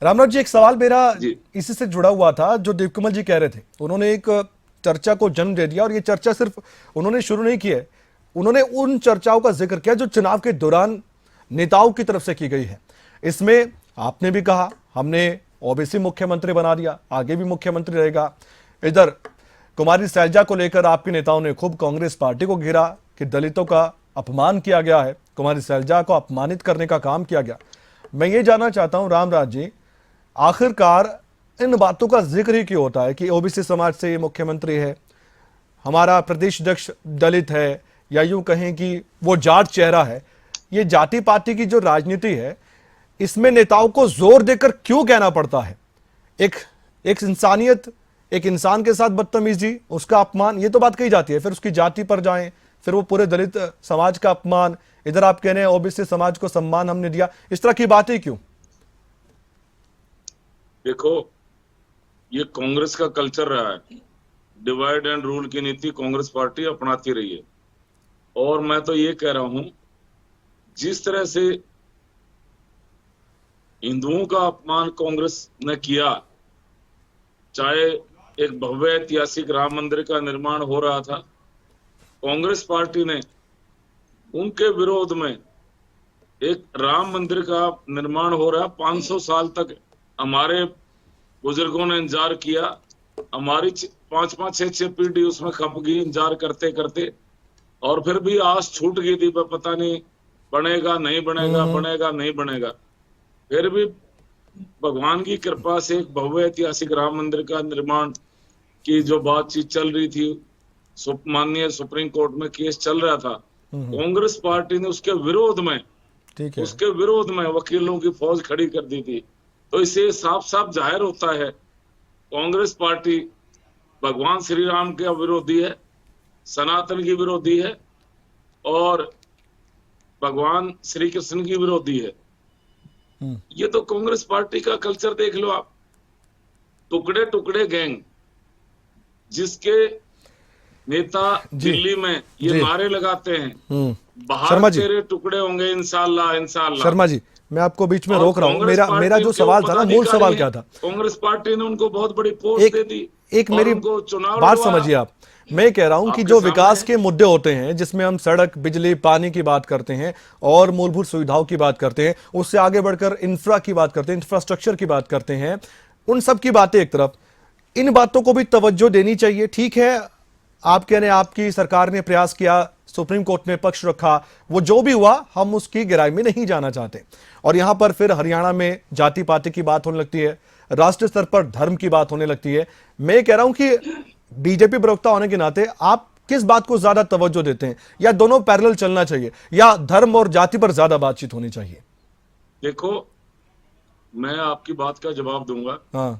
रामनाथ जी, एक सवाल मेरा इसी से जुड़ा हुआ था जो देवकमल जी कह रहे थे। उन्होंने एक चर्चा को जन्म दे दिया और ये चर्चा सिर्फ उन्होंने शुरू नहीं की है, उन्होंने उन चर्चाओं का जिक्र किया जो चुनाव के दौरान नेताओं की तरफ से की गई है। इसमें आपने भी कहा हमने ओबीसी मुख्यमंत्री बना दिया, आगे भी मुख्यमंत्री रहेगा। इधर कुमारी सैलजा को लेकर आपके नेताओं ने खूब कांग्रेस पार्टी को घेरा कि दलितों का अपमान किया गया है, कुमारी सैलजा को अपमानित करने का काम किया गया। मैं ये जानना चाहता हूं रामराज जी, आखिरकार इन बातों का जिक्र ही क्यों होता है कि ओबीसी समाज से ये मुख्यमंत्री है, हमारा प्रदेश अध्यक्ष दलित है, या यूं कहें कि वो जाट चेहरा है। ये जाति पाति की जो राजनीति है इसमें नेताओं को जोर देकर क्यों कहना पड़ता है? एक इंसानियत, एक इंसान के साथ बदतमीजी, उसका अपमान, ये तो बात कही जाती है, फिर उसकी जाति पर जाएं, फिर वो पूरे दलित समाज का अपमान, इधर आप कह रहे हैं ओबीसी समाज को सम्मान हमने दिया, इस तरह की बातें क्यों? देखो, ये कांग्रेस का कल्चर रहा है, डिवाइड एंड रूल की नीति कांग्रेस पार्टी अपनाती रही है। और मैं तो ये कह रहा हूं, जिस तरह से हिंदुओं का अपमान कांग्रेस ने किया, चाहे एक भव्य ऐतिहासिक राम मंदिर का निर्माण हो रहा था, कांग्रेस पार्टी ने उनके विरोध में एक राम मंदिर का निर्माण हो रहा है। 500 साल तक हमारे बुजुर्गों ने इंतजार किया, हमारी 5-5, 6-6 पीढ़ी उसमें खप गई इंतजार करते करते, और फिर भी आस छूट गई थी, पर पता नहीं बनेगा नहीं बनेगा, बनेगा नहीं बनेगा। फिर भी भगवान की कृपा से एक भव्य ऐतिहासिक राम मंदिर का निर्माण की जो बातचीत चल रही थी, माननीय सुप्रीम कोर्ट में केस चल रहा था, कांग्रेस पार्टी ने उसके विरोध में, ठीक है, उसके विरोध में वकीलों की फौज खड़ी कर दी थी। तो इससे साफ साफ जाहिर होता है कांग्रेस पार्टी भगवान श्री राम का विरोधी है, सनातन की विरोधी है, और भगवान श्री कृष्ण की विरोधी है। ये तो कांग्रेस पार्टी का कल्चर देख लो आप, टुकड़े टुकड़े गैंग, जिसके नेता दिल्ली में ये नारे लगाते हैं, बाहर तेरे टुकड़े होंगे इंशाल्लाह इंशाल्लाह। शर्मा जी, मैं आपको बीच में रोक रहा हूँ। मेरा जो सवाल था ना, मूल सवाल क्या था? कांग्रेस पार्टी ने उनको बहुत बड़ी पोस्ट दे दी। एक मेरी बात समझिए आप, मैं कह रहा हूं कि जो विकास के मुद्दे होते हैं, जिसमें हम सड़क, बिजली, पानी की बात करते हैं और मूलभूत सुविधाओं की बात करते हैं, उससे आगे बढ़कर इंफ्रा की बात करते हैं, इंफ्रास्ट्रक्चर की बात करते हैं, उन सब की बातें एक तरफ, इन बातों को भी तवज्जो देनी चाहिए। ठीक है, आप कह रहे हैं आपकी सरकार ने प्रयास किया, सुप्रीम कोर्ट ने पक्ष रखा, वो जो भी हुआ हम उसकी गहराई में नहीं जाना चाहते, और यहां पर फिर हरियाणा में जाति पाति की बात होने लगती है, राष्ट्रीय स्तर पर धर्म की बात होने लगती है। मैं कह रहा हूं कि बीजेपी प्रवक्ता होने के नाते आप किस बात को ज्यादा तवज्जो देते हैं, या दोनों पैरेलल चलना चाहिए, या धर्म और जाति पर ज्यादा बातचीत होनी चाहिए? देखो, मैं आपकी बात का जवाब दूंगा। हाँ,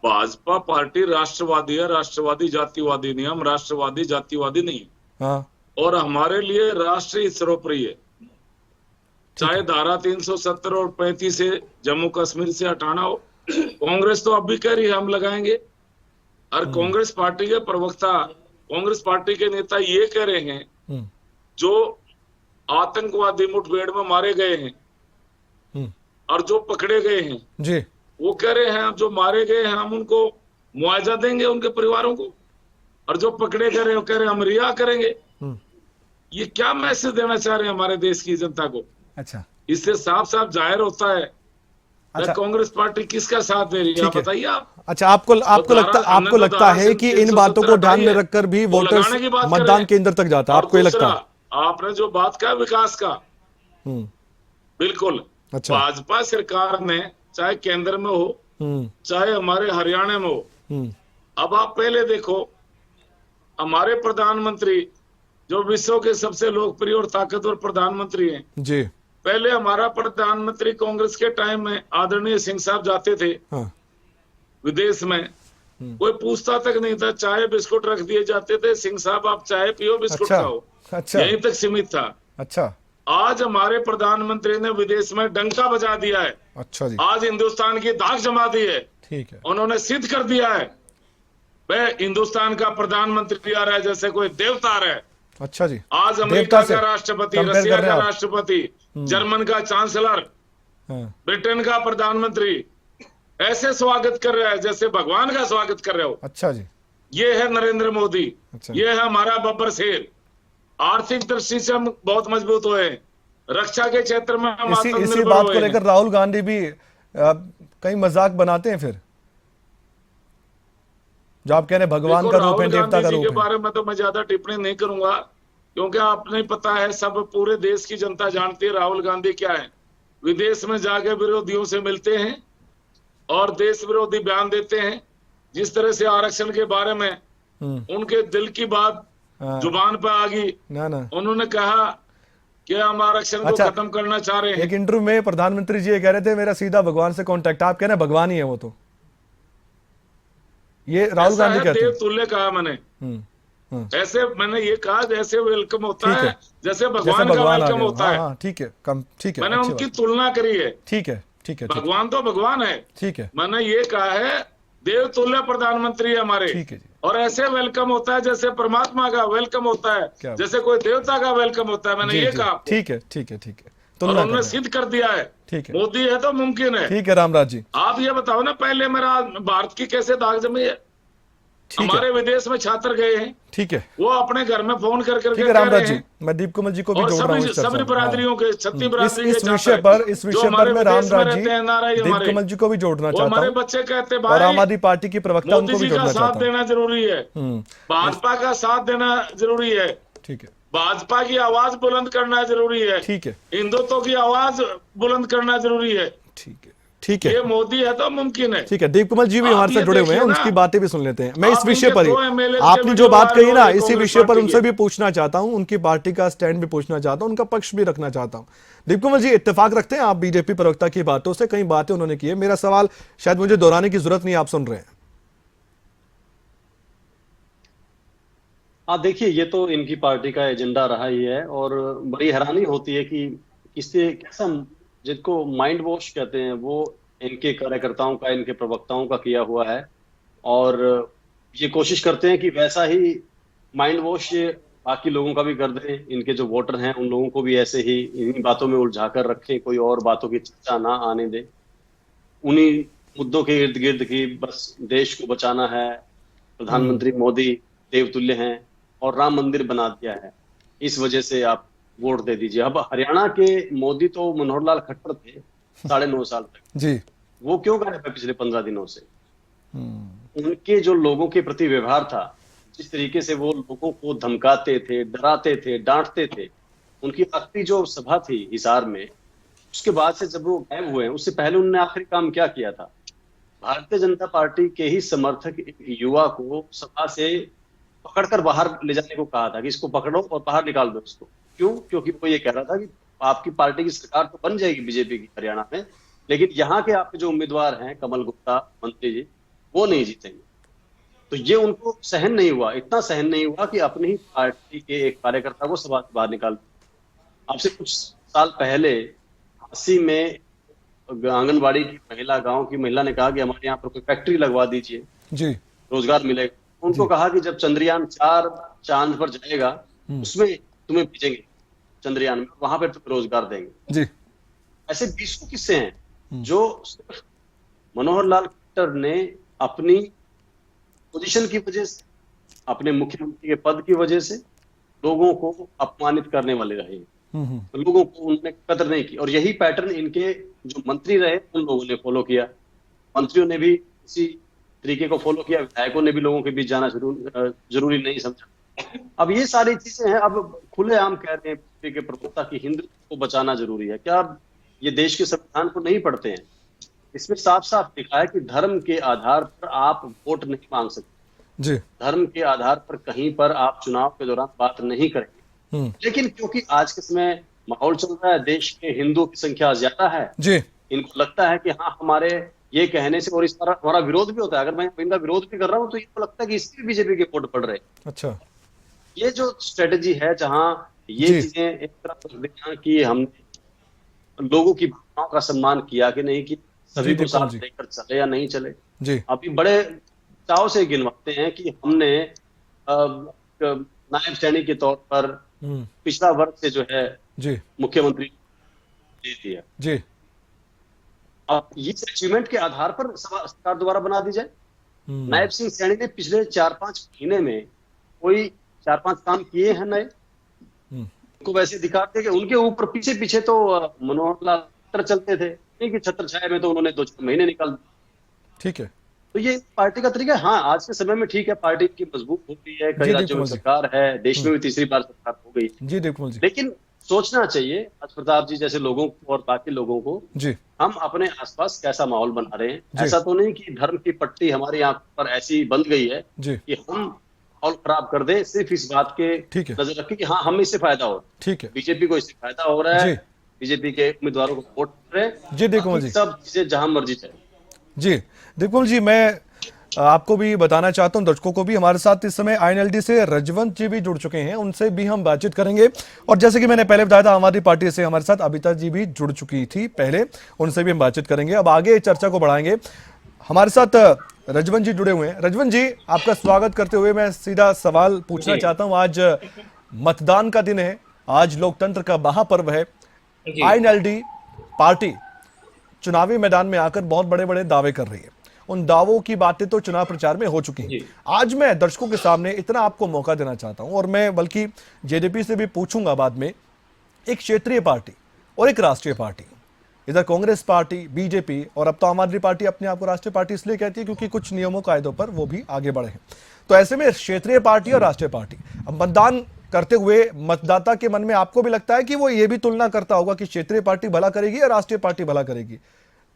भाजपा पार्टी राष्ट्रवादी है, राष्ट्रवादी जातिवादी नहीं। हम राष्ट्रवादी जातिवादी नहीं। हाँ, और हमारे लिए राष्ट्र ही सर्वोपरि है, चाहे धारा 370 और 35 से जम्मू कश्मीर से हटाना हो। कांग्रेस तो अब भी कह रही है हम लगाएंगे, और कांग्रेस पार्टी के प्रवक्ता, कांग्रेस पार्टी के नेता ये कह रहे हैं जो आतंकवादी मुठभेड़ में मारे गए हैं और जो पकड़े गए हैं जी, वो कह रहे हैं जो मारे गए हैं हम उनको मुआवजा देंगे, उनके परिवारों को, और जो पकड़े गए हैं कह रहे हैं हम रिहा करेंगे। ये क्या मैसेज देना चाह रहे हैं हमारे देश की जनता को? अच्छा, इससे साफ साफ जाहिर होता है अच्छा, कांग्रेस पार्टी किसका साथ दे रही है, आप बताइए आप। अच्छा, आपको लगता है कि इन बातों को ध्यान में रखकर भी वोटर्स मतदान केंद्र तक जाता है, आपको ये लगता है? आपने जो बात कहा विकास का, बिल्कुल। अच्छा, भाजपा सरकार ने चाहे केंद्र में हो चाहे हमारे हरियाणा में हो, अब आप पहले देखो, हमारे प्रधानमंत्री जो विश्व के सबसे लोकप्रिय और ताकतवर प्रधानमंत्री हैं जी, पहले हमारा प्रधानमंत्री कांग्रेस के टाइम में आदरणीय सिंह साहब जाते थे विदेश में, कोई पूछता तक नहीं था, चाय बिस्कुट रख दिए जाते थे, सिंह साहब आप चाय पियो बिस्कुट खाओ, यहीं तक सीमित था। अच्छा, आज हमारे प्रधानमंत्री ने विदेश में डंका बजा दिया है। अच्छा जी, आज हिंदुस्तान की दाग जमा दी है। ठीक है, उन्होंने सिद्ध कर दिया है, वह हिंदुस्तान का प्रधानमंत्री आ रहा है जैसे कोई देवता आ रहा है। अच्छा जी, आज अमेरिका का राष्ट्रपति, रशिया का राष्ट्रपति, जर्मन का चांसलर, ब्रिटेन का प्रधानमंत्री ऐसे स्वागत कर रहा है जैसे भगवान का स्वागत कर रहे हो। अच्छा जी, ये है नरेंद्र मोदी। अच्छा, ये है हमारा बब्बर शेर। आर्थिक दृष्टि से हम बहुत मजबूत हुए, रक्षा के क्षेत्र में हम इसी बात को लेकर राहुल गांधी भी कई मजाक बनाते हैं, फिर जो आप कह रहे हैं भगवान का रूप है, देवता का रूप है। के बारे में तो मैं ज्यादा टिप्पणी नहीं करूंगा, क्योंकि आपने पता है, सब पूरे देश की जनता जानती है राहुल गांधी क्या है। विदेश में जाके विरोधियों से मिलते हैं और देश विरोधी बयान देते हैं। जिस तरह से आरक्षण के बारे में उनके दिल की बात जुबान पे आ गई, उन्होंने कहा कि हम आरक्षण को खत्म करना चाह रहे हैं। एक इंटरव्यू में प्रधानमंत्री जी ये कह रहे थे मेरा सीधा भगवान से कांटेक्ट, आप कह रहे हैं भगवान ही है वो, तो ये राहुल गांधी कहते हैं। तुल्य कहा मैंने, ऐसे मैंने ये कहा जैसे वेलकम होता है, जैसे भगवान का वेलकम होता है। ठीक है, ठीक है, मैंने उनकी तुलना करी है। ठीक है, ठीक है, भगवान तो भगवान है। ठीक है, मैंने ये कहा है देव तुल्य प्रधानमंत्री है हमारे। ठीक है जी। और ऐसे वेलकम होता है जैसे परमात्मा का वेलकम होता है, जैसे कोई देवता का वेलकम होता है। मैंने ये कहा। ठीक है, ठीक है, ठीक है, तो उन्होंने सिद्ध कर दिया है। ठीक है, मोदी है तो मुमकिन है। ठीक है रामराज जी, आप ये बताओ ना, पहले मेरा भारत की कैसे दाग जमी है? हमारे विदेश में छात्र गए हैं, ठीक है, वो अपने घर में फोन कर ठीक है करके कह रामराज रहे जी, हैं। मैं दीप कमल जी को भी और जोड़ रहा हूँ सभी इस चर्चा सभी में। बरादरियों के, छत्तीस बरादरी इस के छात्र विषय हैं, पर जो हमारे मैं विदेश में रामराज जी रहते हैं, नारायण दीप हमारे, कमल जी को भी जोड़ना वो चाहता हमारे हूँ, बच्चे कहते और भाई आम आदमी पार्टी की प्रवक्ता मोदी उनको भी जी का जोड़ना साथ चाहता हूँ। देना जरूरी है, भाजपा का साथ देना जरूरी है, ठीक है, भाजपा की आवाज बुलंद करना जरूरी है, ठीक है, हिंदुत्व की आवाज बुलंद करना जरूरी है। ठीक है, ठीक है, ये मोदी है तो मुमकिन है। ठीक है। दीप कमल जी भी आप हमारे साथ ये जुड़े हुए हैं, देखिए ना, उनकी बातें भी सुन लेते हैं। मैं इस आप विषय इनके पर ही, 2 MLA आपने के जो वीडियो बात कही वायरल ना, हो रहे इसी कांग्रेस विषय पर पार्टी उनसे के। भी पूछना चाहता हूं, उनकी पार्टी का स्टैंड भी पूछना चाहता हूं, उनका पक्ष भी रखना चाहता हूं। दीप कमल जी, इत्तेफाक रखते हैं आप बीजेपी प्रवक्ता की बातों से? कई बातें उन्होंने की है, मेरा सवाल शायद मुझे दोहराने की जरूरत नहीं, आप सुन रहे हैं। हाँ देखिए, ये तो इनकी पार्टी का एजेंडा रहा ही है, और बड़ी हैरानी होती है कि इससे कैसा, जिसको माइंड वॉश कहते हैं, वो इनके कार्यकर्ताओं का, इनके प्रवक्ताओं का किया हुआ है, और ये कोशिश करते हैं कि वैसा ही माइंड वॉश बाकी लोगों का भी कर दें, इनके जो वोटर हैं उन लोगों को भी ऐसे ही इन्हीं बातों में उलझा कर रखें, कोई और बातों की चर्चा ना आने दें, उन्हीं मुद्दों के इर्द गिर्द की बस देश को बचाना है, प्रधानमंत्री मोदी देवतुल्य हैं और राम मंदिर बना दिया है, इस वजह से आप वोट दे दीजिए। अब हरियाणा के मोदी तो मनोहर लाल खट्टर थे 9.5 साल तक, जी, वो क्यों गायब है पिछले 15 दिनों से? उनके जो लोगों के प्रति व्यवहार था, जिस तरीके से वो लोगों को धमकाते थे, डराते थे, डांटते थे, उनकी आखिरी जो सभा थी हिसार में, उसके बाद से जब वो गायब हुए हैं, उससे पहले उन्होंने आखिरी काम क्या किया था? भारतीय जनता पार्टी के ही समर्थक एक युवा को सभा से पकड़कर बाहर ले जाने को कहा था कि इसको पकड़ो और बाहर निकाल दो इसको। क्यों? क्योंकि वो ये कह रहा था कि आपकी पार्टी की सरकार तो बन जाएगी बीजेपी की हरियाणा में, लेकिन यहाँ के आपके जो उम्मीदवार हैं कमल गुप्ता मंत्री जी, वो नहीं जीतेंगे। तो ये उनको सहन नहीं हुआ, इतना सहन नहीं हुआ कि अपनी ही पार्टी के एक कार्यकर्ता को सभा से बाहर निकाल दिया। आपसे कुछ साल पहले झांसी में आंगनबाड़ी की महिला, गांव की महिला ने कहा कि हमारे यहाँ पर कोई फैक्ट्री लगवा दीजिए, जी, रोजगार मिलेगा। उनको कहा कि जब चंद्रयान 4 चांद पर जाएगा, उसमें तुम्हें भेजेंगे चंद्रयान में, वहां पर तुम्हें रोजगार देंगे। जी, ऐसे 20 किस्से हैं जो सिर्फ मनोहर लाल खट्टर ने अपनी पोजीशन की वजह से, अपने मुख्यमंत्री के पद की वजह से लोगों को अपमानित करने वाले रहे। लोगों को उन्होंने कदर नहीं की, और यही पैटर्न इनके जो मंत्री रहे उन लोगों ने फॉलो किया। मंत्रियों ने भी इसी तरीके को फॉलो किया, विधायकों ने भी लोगों के बीच जाना जरूरी नहीं समझा। अब ये सारी चीजें हैं, अब खुलेआम कह रहे हैं बीजेपी के प्रवक्ता की हिंदुत्व को बचाना जरूरी है। क्या अब ये देश के संविधान को नहीं पढ़ते हैं? इसमें साफ साफ लिखा है कि धर्म के आधार पर आप वोट नहीं मांग सकते, जी, धर्म के आधार पर कहीं पर आप चुनाव के दौरान बात नहीं करेंगे। लेकिन क्योंकि आज के समय माहौल चल रहा है, देश के हिंदुओं की संख्या ज्यादा है, जी, इनको लगता है कि हाँ हमारे ये कहने से, और इस तरह हमारा विरोध भी होता है, अगर मैं इनका विरोध भी कर रहा हूँ तो इनको लगता है कि इससे बीजेपी के वोट पड़ रहे हैं। अच्छा, ये जो स्ट्रेटेजी है, जहां ये चीजें एक तरफ रख देना कि हमने लोगों की भावनाओं का सम्मान किया कि नहीं, कि सभी को साथ लेकर चले या नहीं चले। जी, अभी बड़े चाव से गिनवाते हैं कि हमने नायब सैनिक के तौर पर पिछड़ा वर्ग से जो है जी, मुख्यमंत्री दे दिया। जी, अब ये अचीवमेंट के आधार पर सरकार दोबारा बना दी जाए। नायब सिंह सैनी ने पिछले 4-5 महीने में कोई 4-5 काम किए हैं नए, उनको वैसे दिखाते कि उनके ऊपर पीछे पीछे तो मनोहर लाल खट्टर चलते थे, कि छत्र छाया में तो उन्होंने 2-4 महीने निकाल दिए। ठीक है, तो ये पार्टी का तरीका है। हाँ, आज के समय में ठीक है, पार्टी की मजबूत हो गई है, कई राज्यों में सरकार है, देश में भी तीसरी बार सरकार हो गई है। जी, देखो जी, लेकिन सोचना चाहिए आज प्रताप जी जैसे लोगों को और बाकी लोगों को, जी, हम अपने आसपास कैसा माहौल बना रहे हैं। ऐसा तो नहीं कि धर्म की पट्टी हमारी आंख पर ऐसी बंध गई है जी, कि हम माहौल खराब कर दे, सिर्फ इस बात के नजर रखें कि हाँ हमें इससे फायदा हो रहा है। ठीक है, बीजेपी को इससे फायदा हो रहा है, बीजेपी के उम्मीदवारों को वोट कर रहे हैं। जी, देखो जी, सब चीजें जहां मर्जी चले। जी, देखो जी, मैं आपको भी बताना चाहता हूं, दर्शकों को भी, हमारे साथ इस समय आईएनएलडी से रजवंत जी भी जुड़ चुके हैं, उनसे भी हम बातचीत करेंगे। और जैसे कि मैंने पहले बताया था, आम आदमी पार्टी से हमारे साथ अबिता जी भी जुड़ चुकी थी पहले, उनसे भी हम बातचीत करेंगे। अब आगे चर्चा को बढ़ाएंगे। हमारे साथ रजवंत जी जुड़े हुए हैं। रजवंत जी, आपका स्वागत करते हुए मैं सीधा सवाल पूछना चाहता हूं। आज मतदान का दिन है, आज लोकतंत्र का महापर्व है। आईएनएलडी पार्टी चुनावी मैदान में आकर बहुत बड़े बड़े दावे कर रही है उन दावों की बातें तो चुनाव प्रचार में हो चुकी हैं। आज मैं दर्शकों के सामने इतना आपको मौका देना चाहता हूं, और मैं बल्कि जेजेपी से भी पूछूंगा बाद में, एक क्षेत्रीय पार्टी और एक राष्ट्रीय पार्टी, इधर कांग्रेस पार्टी, बीजेपी, और अब तो आम आदमी पार्टी अपने आप को राष्ट्रीय पार्टी इसलिए कहती है क्योंकि कुछ नियमों कायदों पर वो भी आगे बढ़े हैं। तो ऐसे में क्षेत्रीय पार्टी और राष्ट्रीय पार्टी, अब मतदान करते हुए मतदाता के मन में आपको भी लगता है कि वो ये भी तुलना करता होगा कि क्षेत्रीय पार्टी भला करेगी या राष्ट्रीय पार्टी भला करेगी?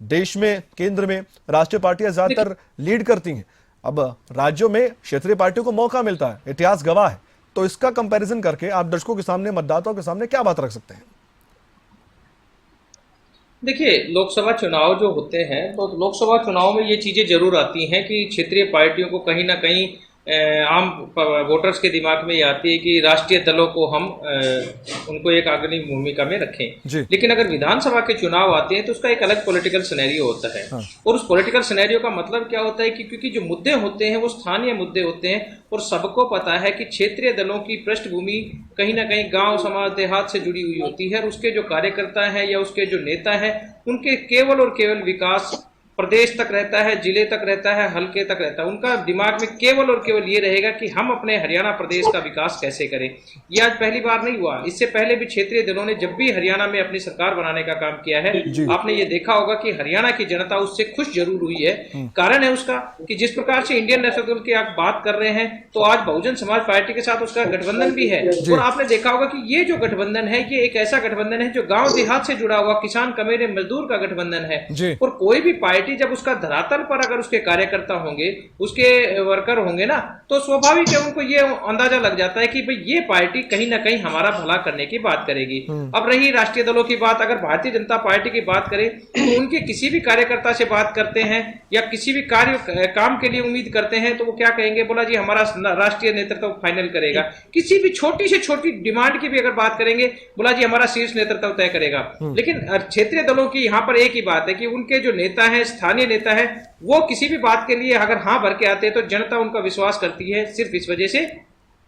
देश में, केंद्र में राष्ट्रीय पार्टियां ज्यादातर लीड करती हैं, अब राज्यों में क्षेत्रीय पार्टियों को मौका मिलता है, इतिहास गवाह है। तो इसका कंपैरिजन करके आप दर्शकों के सामने, मतदाताओं के सामने क्या बात रख सकते हैं? देखिए, लोकसभा चुनाव जो होते हैं तो लोकसभा चुनाव में ये चीज़ें जरूर आती हैं कि क्षेत्रीय पार्टियों को कहीं ना कहीं आम वोटर्स के दिमाग में ये आती है कि राष्ट्रीय दलों को हम उनको एक अग्रणी भूमिका में रखें। लेकिन अगर विधानसभा के चुनाव आते हैं तो उसका एक अलग पॉलिटिकल सिनेरियो होता है। हाँ। और उस पॉलिटिकल सिनेरियो का मतलब क्या होता है कि क्योंकि जो मुद्दे होते हैं वो स्थानीय मुद्दे होते हैं, और सबको पता है कि क्षेत्रीय दलों की पृष्ठभूमि कहीं ना कहीं गांव, समाज, देहात से जुड़ी हुई होती है, और उसके जो कार्यकर्ता हैं या उसके जो नेता हैं उनके केवल और केवल विकास प्रदेश तक रहता है, जिले तक रहता है, हल्के तक रहता है। उनका दिमाग में केवल और केवल ये रहेगा कि हम अपने हरियाणा प्रदेश का विकास कैसे करें। ये आज पहली बार नहीं हुआ, इससे पहले भी क्षेत्रीय दलों ने जब भी हरियाणा में अपनी सरकार बनाने का काम किया है, आपने ये देखा होगा कि हरियाणा की जनता उससे खुश जरूर हुई है। कारण है उसका कि जिस प्रकार से इंडियन नेशनल दल की आप बात कर रहे हैं, तो आज बहुजन समाज पार्टी के साथ उसका गठबंधन भी है, और आपने देखा होगा कि ये जो गठबंधन है ये एक ऐसा गठबंधन है जो गाँव देहात से जुड़ा हुआ किसान, कमेरे, मजदूर का गठबंधन है। और कोई भी पार्टी जब उसका धरातल पर अगर उसके कार्यकर्ता होंगे, उसके वर्कर होंगे ना, तो स्वाभाविक है उनको ये अंदाजा लग जाता है कि भाई ये पार्टी कहीं ना कहीं हमारा भला करने की बात करेगी। अब रही राष्ट्रीय दलों की बात, अगर भारतीय जनता पार्टी की बात करें तो उनके किसी भी कार्यकर्ता से बात करते हैं या किसी भी काम के लिए उम्मीद करते हैं तो वो क्या कहेंगे, बोला जी हमारा राष्ट्रीय नेतृत्व फाइनल करेगा। किसी भी छोटी से छोटी डिमांड की भी अगर बात करेंगे, बोला जी हमारा शीर्ष नेतृत्व तय करेगा। लेकिन क्षेत्रीय दलों की यहाँ पर एक ही बात है कि उनके जो नेता है, स्थानीय नेता है, वो किसी भी बात के लिए अगर हाँ भर के आते हैं तो जनता उनका विश्वास करती है, सिर्फ इस वजह से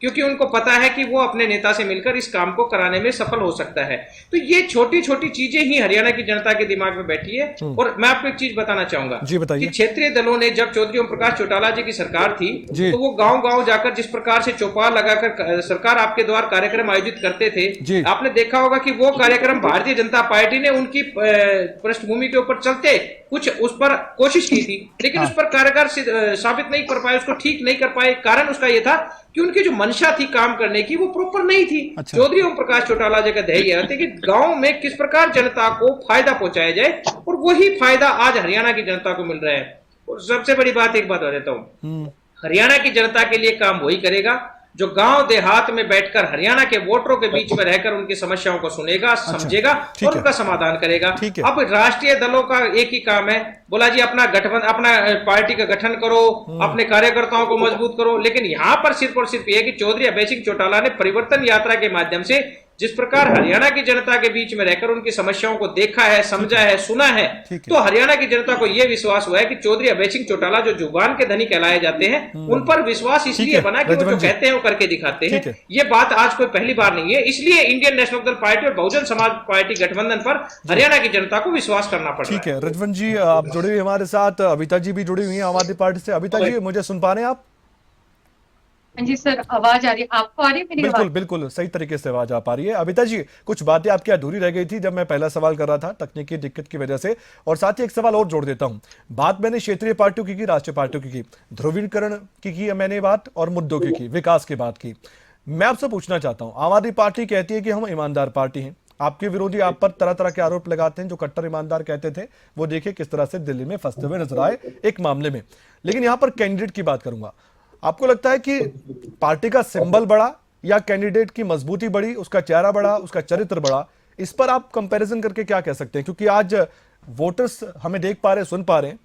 क्योंकि उनको पता है कि वो अपने नेता से मिलकर इस काम को कराने में सफल हो सकता है। तो ये छोटी छोटी चीजें ही हरियाणा की जनता के दिमाग में बैठी है। और मैं आपको एक चीज बताना चाहूंगा कि क्षेत्रीय दलों ने जब चौधरी ओम प्रकाश चौटाला जी की सरकार थी तो वो गांव गांव जाकर जिस प्रकार से चौपाल लगाकर सरकार आपके द्वार कार्यक्रम आयोजित करते थे, आपने देखा होगा कि वो कार्यक्रम भारतीय जनता पार्टी ने उनकी पृष्ठभूमि के ऊपर चलते कुछ उस पर कोशिश की थी, लेकिन उस पर कारगर साबित नहीं कर पाए, उसको ठीक नहीं कर पाए। कारण उसका यह था कि उनकी जो मंशा थी काम करने की वो प्रॉपर नहीं थी। चौधरी ओम प्रकाश चौटाला जी का ध्येय यह था कि गांव में किस प्रकार जनता को फायदा पहुंचाया जाए, और वही फायदा आज हरियाणा की जनता को मिल रहा है। और सबसे बड़ी बात एक बात बता देता हूँ, हरियाणा की जनता के लिए काम वही करेगा जो गांव देहात में बैठकर हरियाणा के वोटरों के बीच में रहकर उनकी समस्याओं को सुनेगा, समझेगा और उनका समाधान करेगा। अब राष्ट्रीय दलों का एक ही काम है, बोला जी अपना गठबंधन, अपना पार्टी का गठन करो, अपने कार्यकर्ताओं को मजबूत करो। लेकिन यहाँ पर सिर्फ और सिर्फ ये कि चौधरी अभय सिंह चौटाला ने परिवर्तन यात्रा के माध्यम से जिस प्रकार हरियाणा की जनता के बीच में रहकर उनकी समस्याओं को देखा है, समझा है, सुना है, तो हरियाणा की जनता को यह विश्वास हुआ है कि चौधरी अभय सिंह चौटाला जो जुबान के धनी कहलाए जाते हैं, उन पर विश्वास इसलिए बना कि वो जो कहते हैं वो करके दिखाते हैं। ये बात आज कोई पहली बार नहीं है, इसलिए इंडियन नेशनल दल पार्टी और बहुजन समाज पार्टी गठबंधन पर हरियाणा की जनता को विश्वास करना पड़ रहा है। ठीक है रजवन जी, आप जुड़े हुए हमारे साथ, अबिता जी भी जुड़ी हुई है आम आदमी पार्टी से। अबिता जी, मुझे सुन पा रहे हैं आप? जी सर, आवाज आ रही है, आपको आ रही है मेरी आवाज? बिल्कुल बिल्कुल सही तरीके से आवाज आ पा रही है। अबिता जी, कुछ बातें आपकी अधूरी रह गई थी जब मैं पहला सवाल कर रहा था तकनीकी दिक्कत की वजह से, और साथ ही एक सवाल और जोड़ देता हूं। बात मैंने क्षेत्रीय पार्टियों की, राष्ट्रीय पार्टियों की, ध्रुवीकरण की मैंने बात, और मुद्दों की, विकास की बात की। मैं आपसे पूछना चाहता हूं, आम आदमी पार्टी कहती है कि हम ईमानदार पार्टी हैं, आपके विरोधी आप पर तरह तरह के आरोप लगाते हैं, जो कट्टर ईमानदार कहते थे वो देखिए किस तरह से दिल्ली में फंसते हुए नजर आए एक मामले में। लेकिन यहां पर कैंडिडेट की बात करूंगा, आपको लगता है कि पार्टी का सिंबल बड़ा या कैंडिडेट की मजबूती बड़ी, उसका चेहरा बड़ा, उसका चरित्र बड़ा? इस पर आप कंपैरिजन करके क्या कह सकते हैं? क्योंकि आज वोटर्स हमें देख पा रहे, सुन पा रहे हैं,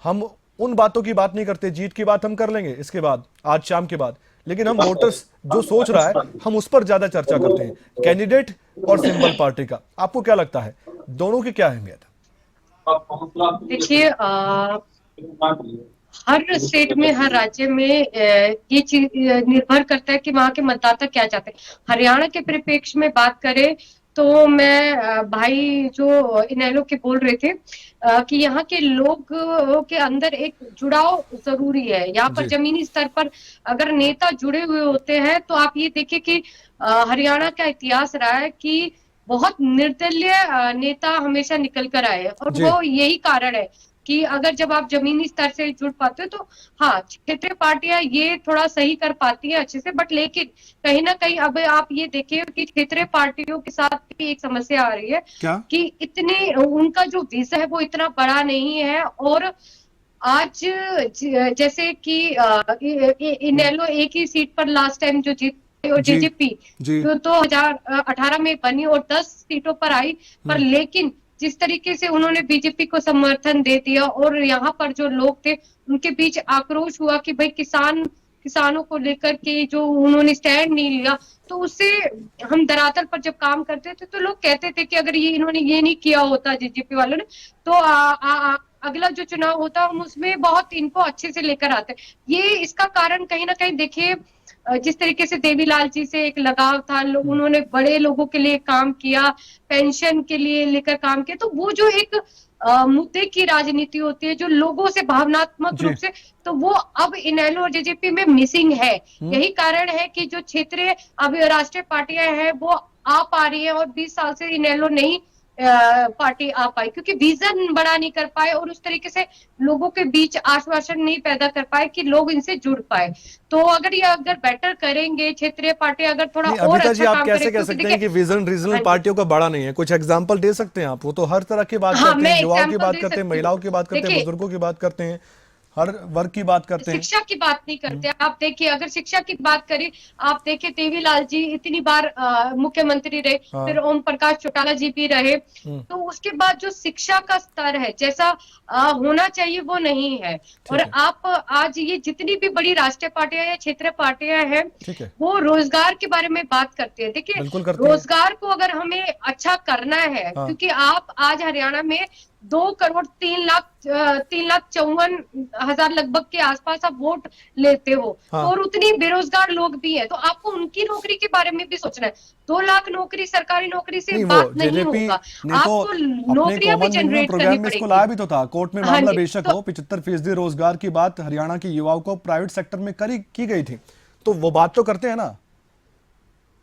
हम उन बातों की बात नहीं करते, जीत की बात हम कर लेंगे इसके बाद, आज शाम के बाद, लेकिन हम वोटर्स जो सोच रहा है हम उस पर ज्यादा चर्चा करते हैं, कैंडिडेट और सिंबल पार्टी का। आपको क्या लगता है दोनों की क्या अहमियत है? देखिए, हर स्टेट में, हर राज्य में ये चीज निर्भर करता है कि वहां के मतदाता क्या चाहते हैं। हरियाणा के परिप्रेक्ष्य में बात करें तो मैं भाई जो इनेलो के बोल रहे थे कि यहाँ के लोग के अंदर एक जुड़ाव जरूरी है। यहाँ पर जी। जमीनी स्तर पर अगर नेता जुड़े हुए होते हैं तो आप ये देखिए कि हरियाणा का इतिहास रहा है कि बहुत निर्दलीय नेता हमेशा निकल कर आए हैं। और जी। वो यही कारण है कि अगर जब आप जमीनी स्तर से जुड़ पाते हो तो हाँ, क्षेत्रीय पार्टियां ये थोड़ा सही कर पाती हैं अच्छे से, बट लेकिन कहीं ना कहीं अब आप ये देखिए कि क्षेत्रीय पार्टियों के साथ भी एक समस्या आ रही है क्या? कि इतने उनका जो विजन है वो इतना बड़ा नहीं है। और आज जैसे कि इनेलो एक ही सीट पर लास्ट टाइम जो जीत और जी। जेजेपी जी। जो 2018 में बनी और 10 सीटों पर आई, पर लेकिन जिस तरीके से उन्होंने बीजेपी को समर्थन दे दिया और यहाँ पर जो लोग थे उनके बीच आक्रोश हुआ कि भाई किसानों को लेकर के जो उन्होंने स्टैंड नहीं लिया, तो उससे हम धरातल पर जब काम करते थे तो लोग कहते थे कि अगर ये इन्होंने ये नहीं किया होता जेजेपी वालों ने तो अगला जो चुनाव होता हम उसमें बहुत इनको अच्छे से लेकर आते। ये इसका कारण कहीं ना कहीं देखिए जिस तरीके से देवीलाल जी से एक लगाव था, उन्होंने बड़े लोगों के लिए काम किया, पेंशन के लिए लेकर काम किया, तो वो जो एक मुद्दे की राजनीति होती है जो लोगों से भावनात्मक रूप से, तो वो अब इनेलो और जेजेपी में मिसिंग है। यही कारण है कि जो क्षेत्रीय अभी राष्ट्रीय पार्टियां हैं वो आ पा रही है और 20 साल से इनेलो नहीं पार्टी आ पाई क्योंकि विजन बड़ा नहीं कर पाए और उस तरीके से लोगों के बीच आश्वासन नहीं पैदा कर पाए कि लोग इनसे जुड़ पाए। तो अगर बेटर करेंगे क्षेत्रीय पार्टी अगर थोड़ा और अबिता जी, अच्छा आप काम कैसे करे, कह सकते हैं कि विजन रीजनल पार्टियों का बड़ा नहीं है? कुछ एग्जांपल दे सकते हैं आप? वो तो हर तरह की बात करते हैं, युवाओं की बात करते हैं, महिलाओं की बात करते हैं, बुजुर्गों की बात करते हैं, हर वर्ग की बात करते हैं। शिक्षा की बात नहीं करते। आप देखिए अगर शिक्षा की बात करें, आप देखिए देवीलाल जी इतनी बार मुख्यमंत्री रहे, फिर ओम प्रकाश चौटाला जी भी रहे, तो उसके बाद जो शिक्षा का स्तर है जैसा होना चाहिए वो नहीं है। और आप आज ये जितनी भी बड़ी राष्ट्रीय पार्टियां या क्षेत्रीय पार्टियां हैं वो रोजगार के बारे में बात करती है। देखिए रोजगार को अगर हमें अच्छा करना है, क्योंकि आप आज हरियाणा में 2,03,54,000 लगभग के आसपास आप वोट लेते हो, और उतनी बेरोजगार लोग भी हैं, तो आपको उनकी नौकरी के बारे में भी सोचना है। 2 लाख नौकरी सरकारी नौकरी से बात नहीं होगा, आपको नौकरियां भी जनरेट करनी पड़ेगी। इसको लाया भी तो था कोर्ट में मामला, बेशक हो 75% रोजगार की बात हरियाणा के युवाओं को प्राइवेट सेक्टर में की गई थी, तो वो बात तो करते हैं ना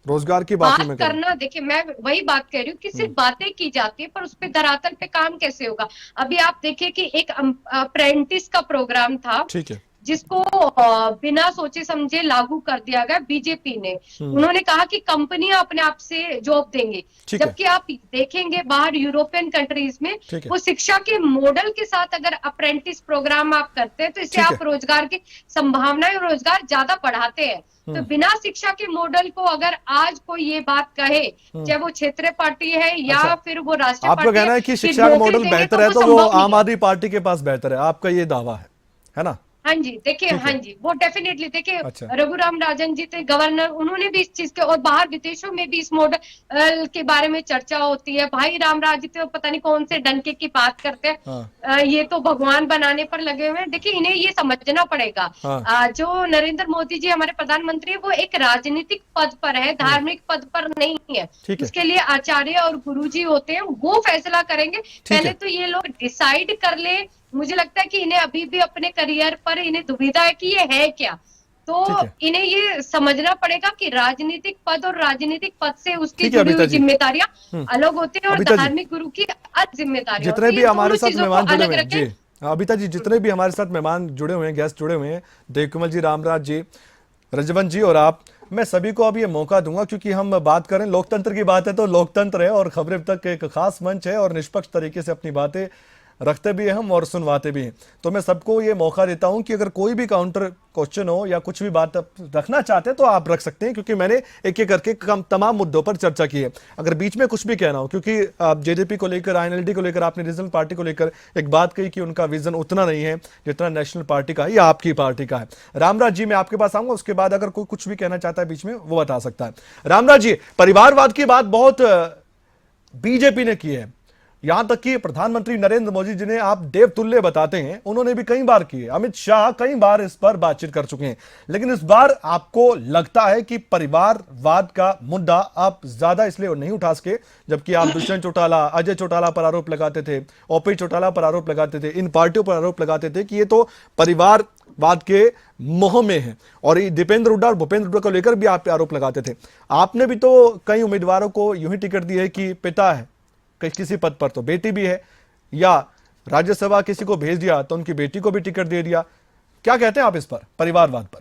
रोजगार की बात में करना। देखिए मैं वही बात कह रही हूँ कि सिर्फ बातें की जाती है पर उस पे धरातल पे काम कैसे होगा। अभी आप देखिए कि एक अप्रेंटिस का प्रोग्राम था, ठीक है, जिसको बिना सोचे समझे लागू कर दिया गया बीजेपी ने। उन्होंने कहा कि कंपनियां अपने आप से जॉब देंगे, जबकि आप देखेंगे बाहर यूरोपियन कंट्रीज में वो शिक्षा के मॉडल के साथ अगर अप्रेंटिस प्रोग्राम आप करते हैं तो इससे आप रोजगार की संभावनाएं और रोजगार ज्यादा बढ़ाते हैं। तो बिना शिक्षा के मॉडल को अगर आज कोई ये बात कहे, चाहे वो क्षेत्रीय पार्टी है या फिर वो राष्ट्रीय पार्टी, आपका कहना है कि शिक्षा का मॉडल बेहतर है तो वो आम आदमी पार्टी के पास बेहतर है, आपका ये दावा है ना? हाँ जी, देखिए हाँ जी, वो डेफिनेटली देखिए रघुराम राजन जी थे गवर्नर, उन्होंने भी इस चीज के, और बाहर विदेशों में भी इस मॉडल के बारे में चर्चा होती है। भाई रामराज जी तो पता नहीं कौन से डंके की बात करते हैं, ये तो भगवान बनाने पर लगे हुए हैं। देखिए इन्हें ये समझना पड़ेगा, जो नरेंद्र मोदी जी हमारे प्रधानमंत्री है वो एक राजनीतिक पद पर है, धार्मिक पद पर नहीं है। उसके लिए आचार्य और गुरु जी होते हैं, वो फैसला करेंगे। पहले तो ये लोग डिसाइड कर ले। मुझे लगता है कि इन्हें अभी भी अपने करियर पर इन्हें दुविधा है कि ये है क्या, तो इन्हें ये समझना पड़ेगा कि राजनीतिक पद और राजनीतिक पद से उसकी जुड़ी हुई जिम्मेदारियां अलग होती है और धार्मिक गुरु की अलग जिम्मेदारी। जितने भी हमारे साथ मेहमान जुड़े हुए हैं, जी अबिता जी, जितने भी हमारे साथ मेहमान जुड़े हुए हैं, गेस्ट जुड़े हुए हैं, देवकमल जी, रामराज जी, रजवंत जी और आप, मैं सभी को अब ये मौका दूंगा क्योंकि हम बात करें लोकतंत्र की बात है तो लोकतंत्र है और खबरें तक एक खास मंच है और निष्पक्ष तरीके से अपनी बातें रखते भी हैं हम और सुनवाते भी हैं। तो मैं सबको ये मौका देता हूं कि अगर कोई भी काउंटर क्वेश्चन हो या कुछ भी बात रखना चाहते हैं तो आप रख सकते हैं, क्योंकि मैंने एक एक करके तमाम मुद्दों पर चर्चा की है। अगर बीच में कुछ भी कहना हो, क्योंकि जेजेपी को लेकर, आईएनएलडी को लेकर, आपने रीजनल पार्टी को लेकर एक बात कही कि उनका विजन उतना नहीं है जितना नेशनल पार्टी का है या आपकी पार्टी का है। रामराज जी, मैं आपके पास आऊंगा, उसके बाद अगर कोई कुछ भी कहना चाहता है बीच में वो बता सकता है। रामराज जी, परिवारवाद की बात बहुत बीजेपी ने की है, यहां तक कि प्रधानमंत्री नरेंद्र मोदी जिन्हें आप देवतुल्य बताते हैं, उन्होंने भी कई बार किए, अमित शाह कई बार इस पर बातचीत कर चुके हैं। लेकिन इस बार आपको लगता है कि परिवारवाद का मुद्दा आप ज्यादा इसलिए नहीं उठा सके, जबकि आप दुष्यंत चौटाला, अजय चौटाला पर आरोप लगाते थे, ओपी चौटाला पर आरोप लगाते थे, इन पार्टियों पर आरोप लगाते थे कि ये तो परिवारवाद के मोह में है, और दीपेंद्र हुड्डा और भूपेंद्र हुड्डा को लेकर भी आप पे आरोप लगाते थे। आपने भी तो कई उम्मीदवारों को यूं ही टिकट दी है कि पिता है, किसी पद पर तो बेटी भी है, या राज्यसभा किसी को भेज दिया तो उनकी बेटी को भी टिकट दे दिया। क्या कहते हैं आप इस पर, परिवारवाद पर?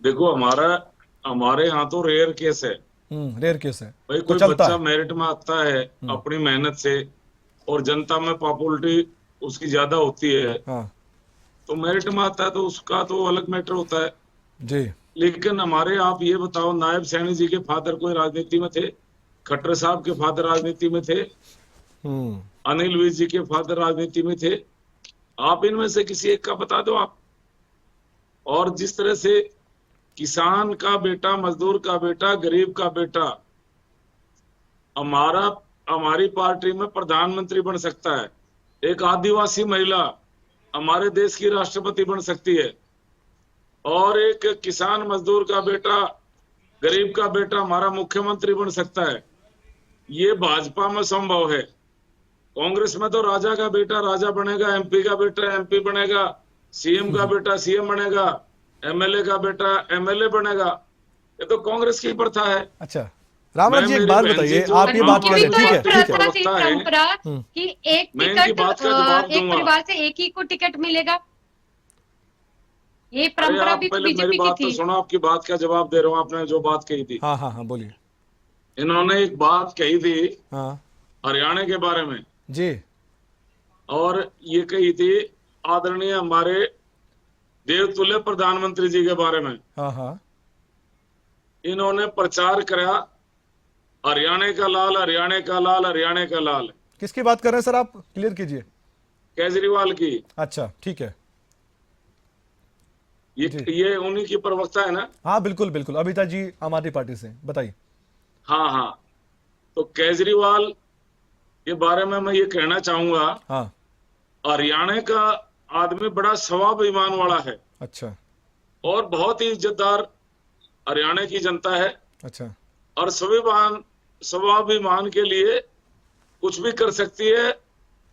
देखो, हमारे यहाँ तो रेयर केस है। रेयर केस है भाई, तो कोई चलता बच्चा है। मेरिट में आता है अपनी मेहनत से, और जनता में पॉपुलरिटी उसकी ज्यादा होती है, हाँ तो मेरिट में आता है तो उसका तो अलग मैटर होता है जी। लेकिन हमारे, आप ये बताओ, नायब सैनी जी के फादर कोई राजनीति में थे? खट्टर साहब के फादर राजनीति में थे? अनिल विज जी के फादर राजनीति में थे? आप इनमें से किसी एक का बता दो आप। और जिस तरह से किसान का बेटा, मजदूर का बेटा, गरीब का बेटा हमारी पार्टी में प्रधानमंत्री बन सकता है, एक आदिवासी महिला हमारे देश की राष्ट्रपति बन सकती है, और एक किसान मजदूर का बेटा, गरीब का बेटा हमारा मुख्यमंत्री बन सकता है। ये भाजपा में संभव है। कांग्रेस में तो राजा का बेटा राजा बनेगा, एमपी का बेटा एमपी बनेगा, सीएम का बेटा सीएम बनेगा, एमएलए का बेटा एमएलए बनेगा। ये तो कांग्रेस की प्रथा है। अच्छा, रामराज जी एक बात बताइए, आप ये बात उनकी भी करें, तो ठीक एक है, प्रथा थी, परंपरा कि एक मैं इनकी टिकट बात का जवाब एक दूंगा। परिवार से एक ही को टिकट मिलेगा, ये अरे परंपरा आप भी तो पहले मेरी बीजेपी की बात तो थी। सुनो, आपकी बात का जवाब दे रहा हूँ। आपने जो बात कही थी, हाँ हाँ हाँ बोलिए। इन्होंने एक बात कही थी हाँ हरियाणा के बारे में, जी, और ये कही थी आदरणीय हमारे देवतुल्य प्रधानमंत्री जी के बारे में। हाँ हाँ इन्होंने प्रचार करा, हरियाणा का लाल, हरियाणा का लाल, हरियाणा का लाल। किसकी बात कर रहे हैं सर, आप क्लियर कीजिए। केजरीवाल की। अच्छा ठीक है, ये उन्हीं की प्रवक्ता है ना? हाँ बिल्कुल बिल्कुल, अभिता जी आम आदमी पार्टी से, बताइए। हाँ हाँ, तो केजरीवाल के बारे में मैं ये कहना चाहूंगा, हाँ हरियाणा का आदमी बड़ा स्वाभिमान वाला है, अच्छा और बहुत ही इज्जतदार हरियाणा की जनता है, अच्छा, और स्वाभिमान के लिए कुछ भी कर सकती है,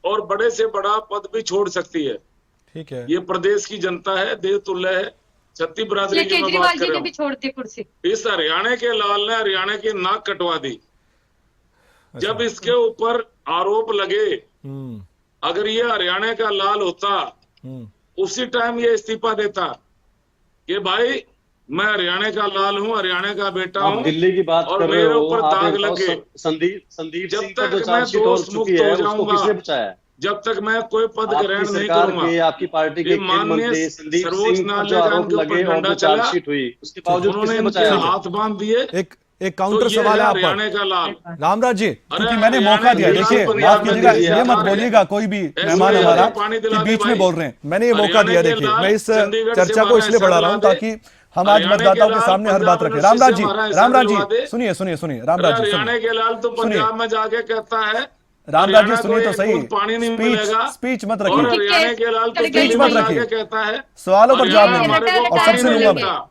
और बड़े से बड़ा पद भी छोड़ सकती है। ठीक है। ये प्रदेश की जनता है, देवतुल्य है, छत्ती बिरादरी इसलिए की मैं केजरीवाल बात कर जी रहा ने हूँ। भी छोड़ दी कुर्सी। इस हरियाणा के लाल ने हरियाणा की नाक कटवा दी। जब इसके ऊपर आरोप लगे, अगर ये हरियाणा का लाल होता, उसी टाइम ये इस्तीफा देता कि भाई मैं हरियाणा का लाल हूँ, हरियाणा का बेटा आप हूँ, दिल्ली की बात और कर रहे मेरे हो, ऊपर आप दाग एक लग गए। संदीप जब सिंह का तक जो मैं चार्जशीट हो दोष चुकी मुक्त है हो उसको जाऊंगा, किसने बचाया है? जब तक मैं कोई पद आपकी ग्रहण नहीं सरकार करूंगा। के, आपकी पार्टी के ये खेल माननीय मंत्री संदीप सर्वोच्च सिंह पर जो न्यायालय का आरोप इनके ऊपर लगे और डंडा जो चला, चार्जशीट हुई, उसके बावजूद उन्होंने किसने इनके बचाया? हाथ बांध दिए। एक काउंटर तो ये सवाल है है आप पर, हरियाणा का लाल। रामराज जी, क्योंकि अरे मैंने हरियाणा मौका दिया, के देखिए लाल माफ पंजाब कीजिएगा, में ये मत सरकार है। बोलिएगा कोई भी ऐसे मेहमान में हमारा पानी कि दिलाने बीच में भाई। बोल रहे हैं। मैंने ये मौका हरियाणा दिया, के देखिए लाल मैं इस चंडीगढ़ से चर्चा को हमारा इसलिए बढ़ा रहा हूं हिस्सा ताकि हम आज हरियाणा के मतदाताओं के लाल सामने हर बात पंजाब रखें। यूनिवर्सिटी से हमारा हिस्सा रामराज दिलवा जी दे। सुनिए सुनिए सुनिए, अरे रामराज जी हरियाणा सुनिए, के लाल तो सुनिए पंजाब में जाके कहता है रामराज जी हरियाणा सुनिए को तो एक सही, बूंद पानी नहीं मिलेगा, स्पीच मत और रखिए, हरियाणा के लाल तो स्पीच दिल्ली मत में रखिए। जाके कहता है सवालों पर जवाब हरियाणा नहीं, हमारे को ऑप्शन पानी से नहीं लूंगा मैं। देता।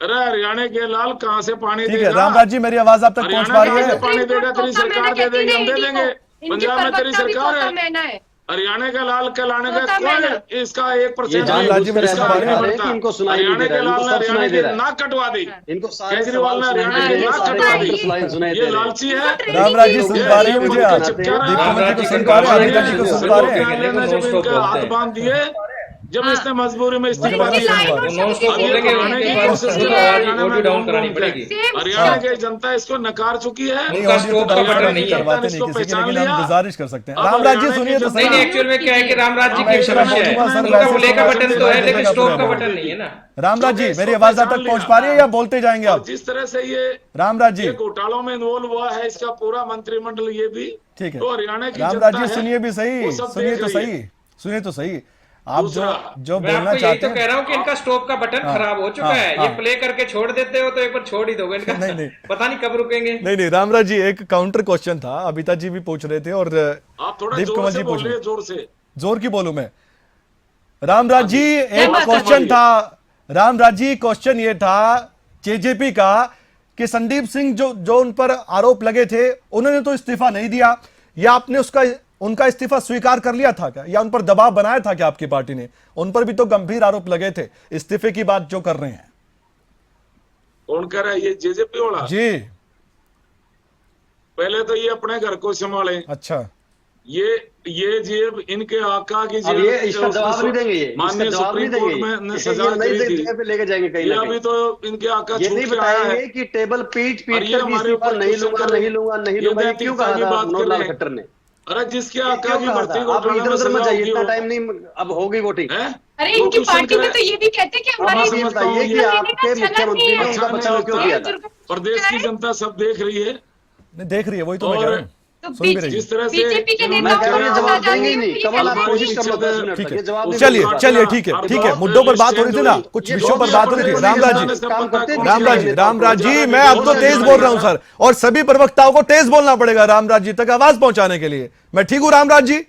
अरे हरियाणा के लाल कहाँ से पानी ठीक है देगा? रामराज जी, मेरी आवाज आप तक पहुंच हरियाणा पा रही कहाँ से है? पानी देगा? तेरी सरकार दे देगी, हम दे देंगे। पंजाब में तेरी सरकार है, है। हरियाणा का लाल कहलाने का तोता मैना। कोई इसका 1% रामराज जी मेरी ऐसा सुन पा दिखा रहे रहे हैं? हैं कि इनको सुनाई नहीं हरियाणा दे के रहा है, लाल इनको ने सब हरियाणा सुनाई दे की रहा है। नाक कटवा दी। इनको सारे केजरीवाल ने सवाल हरियाणा सुनाई की दे रहे हैं, नाक सारे कटवा दी। काउंटर लाइन सुनाई दे ये रहे हैं। लालची है। रामराज जी सुन पा रहे हैं मुझे? आप चिपका रहा है। दीपक मुझे को सुन रामराज पा रहे हैं? जी अभिता जी को सुन पा रहे हैं? न्यायालय ने जब इनका हाथ बांध दिए, जब इसने मजबूरी में इस्तीफा मुझे दिया लगा है, सुन नॉन स्टॉप अब ये बोलेंगे, पुराने उनके की पास कोशिश तो कर रहा है आवाज हरियाणा में ऑडियो डाउन घूम करानी घूम के। पड़ेगी। हरियाणा की जनता इसको नकार चुकी है। नहीं, उनका ऑडियो तो स्टॉप का डाउन बटन नहीं है। करवाते नहीं इसको किसी की, पहचान लेकिन हम लिया। गुजारिश कर सकते हैं। अब रामराज जी हरियाणा सुनिए की तो नहीं सही। नहीं, एक्चुअल में क्या है कि रामराज जी अब की एक समस्या है, बोलूंगा सर, उनका वैसे प्ले का तो बटन तो है लेकिन स्टॉप का बटन नहीं है ना। रामराज जी क्योंकि मेरी इसको आवाज आप पहचान तक पहुंच लिया। पा रही है या बोलते जाएंगे और आप? जिस तरह से ये रामराज जी घोटालों में इन्वॉल्व हुआ है, इसका पूरा मंत्रिमंडल ये भी, ठीक है। तो हरियाणा की रामराज जनता जी है, सुनिए भी सही, वो सब सुनिए देख तो रही है। सही, सुनिए तो सही। आप दूसरा, जो मैं बोलना आपको यही चाहते तो कह रहा हूँ कि इनका स्टॉप का बटन खराब हो चुका है। ये प्ले करके छोड़ देते हो तो एक बार छोड़ ही दोगे इनका। नहीं। पता नहीं कब रुकेंगे। नहीं रामराज जी, एक काउंटर क्वेश्चन था, अबिता जी भी पूछ रहे थे और आप थोड़ा दीप जोर कमल से जी पूछ बोल रहे रहे, जोर से। जोर की बोलूं मैं? रामराज जी एक माता क्वेश्चन था, रामराज जी क्वेश्चन ये था जेजेपी का कि संदीप सिंह जो उन पर आरोप लगे थे उन्होंने तो इस्तीफा नहीं दिया, या आपने उनका इस्तीफा स्वीकार कर लिया था क्या, या उन पर दबाव बनाया था क्या आपकी पार्टी ने? उन पर भी तो गंभीर आरोप लगे थे, इस्तीफे की बात जो कर रहे हैं। कौन कह रहा है? ये जेजेपी वाला? जी पहले तो ये अपने घर को संभाले। अच्छा, ये जेब इनके आका की अब जेब। ये इसका जवाब नहीं देंगे, ये माननीय इसका जवाब नहीं सुप्रीम कोर्ट देंगे, में ने ये सजा नई करी थी। जगह पे लेके जाएंगे कहीं ये ना अभी कहीं। तो इनके आका ये छूट नहीं के आया है। बताएंगे कि टेबल पीट और ये कर भी हमारे इस्तीफा ऊपर नहीं क्वेश्चन लूंगा कर रहे नहीं लूंगा नहीं ये लूंगा, ये क्यों नैतिकता कहा की था बात कर मनोहर लाल रहे हैं। खट्टर ने? अरे जिसके ये आका क्यों की कहा भर्ती था? को अब इधर उधर मत जाइए, इतना टाइम है। नहीं, अब होगी वोटिंग। अरे इनकी पार्टी में तो ये भी कहते हैं कि अब हमारे आप ये बताइए कि आपके मुख्यमंत्री ने उनका बचाव क्यों किया था? प्रदेश की जनता सब देख रही है। नहीं देख रही है, वही तो मैं और कह रहा हूं, तो सुन भी रही है। जिस तरह से बीजेपी के इन्होंने मैं कह रहा हूँ ये नेताओं जवाब को देंगे ही नहीं। कमल आप हमारी कोशिश कर लो 10 मिनट ठीक तक, है, ये जवाब नहीं चलिए देंगे। चलिए ठीक है, मुद्दों पर बात हो रही थी ना, कुछ विषयों पर बात हो रही थी। रामराज जी मैं अब तो तेज बोल रहा हूं सर, और सभी प्रवक्ताओं को तेज बोलना पड़ेगा रामराज जी तक आवाज पहुंचाने के लिए। मैं ठीक हूं रामराज जी?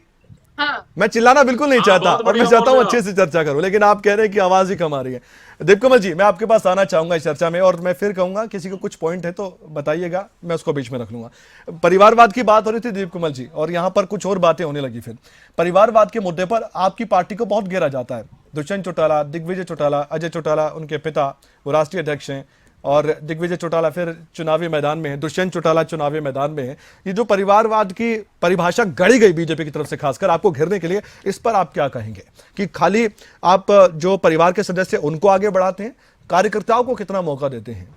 हाँ मैं चिल्लाना बिल्कुल नहीं चाहता, बहुत और मैं बढ़िया चाहता हूं बोल रहे अच्छे से चर्चा करूं, लेकिन आप कह रहे हैं कि आवाज ही कम आ रही है। दीप कमल जी मैं आपके पास आना चाहूंगा इस चर्चा में, और मैं फिर कहूंगा किसी को कुछ पॉइंट है तो बताइएगा, मैं उसको बीच में रख लूंगा। परिवारवाद की बात हो रही थी दीप कमल जी, और यहां पर कुछ और बातें होने लगी। फिर परिवारवाद के मुद्दे पर आपकी पार्टी को बहुत घेरा जाता है। दुष्यंत चौटाला, दिग्विजय चौटाला, अजय चौटाला उनके पिता, वो राष्ट्रीय अध्यक्ष हैं, और दिग्विजय चौटाला फिर चुनावी मैदान में है, दुष्यंत चौटाला चुनावी मैदान में है। ये जो परिवारवाद की परिभाषा गढ़ी गई बीजेपी की तरफ से खासकर आपको घेरने के लिए, इस पर आप क्या कहेंगे कि खाली आप जो परिवार के सदस्य उनको आगे बढ़ाते हैं, कार्यकर्ताओं को कितना मौका देते हैं?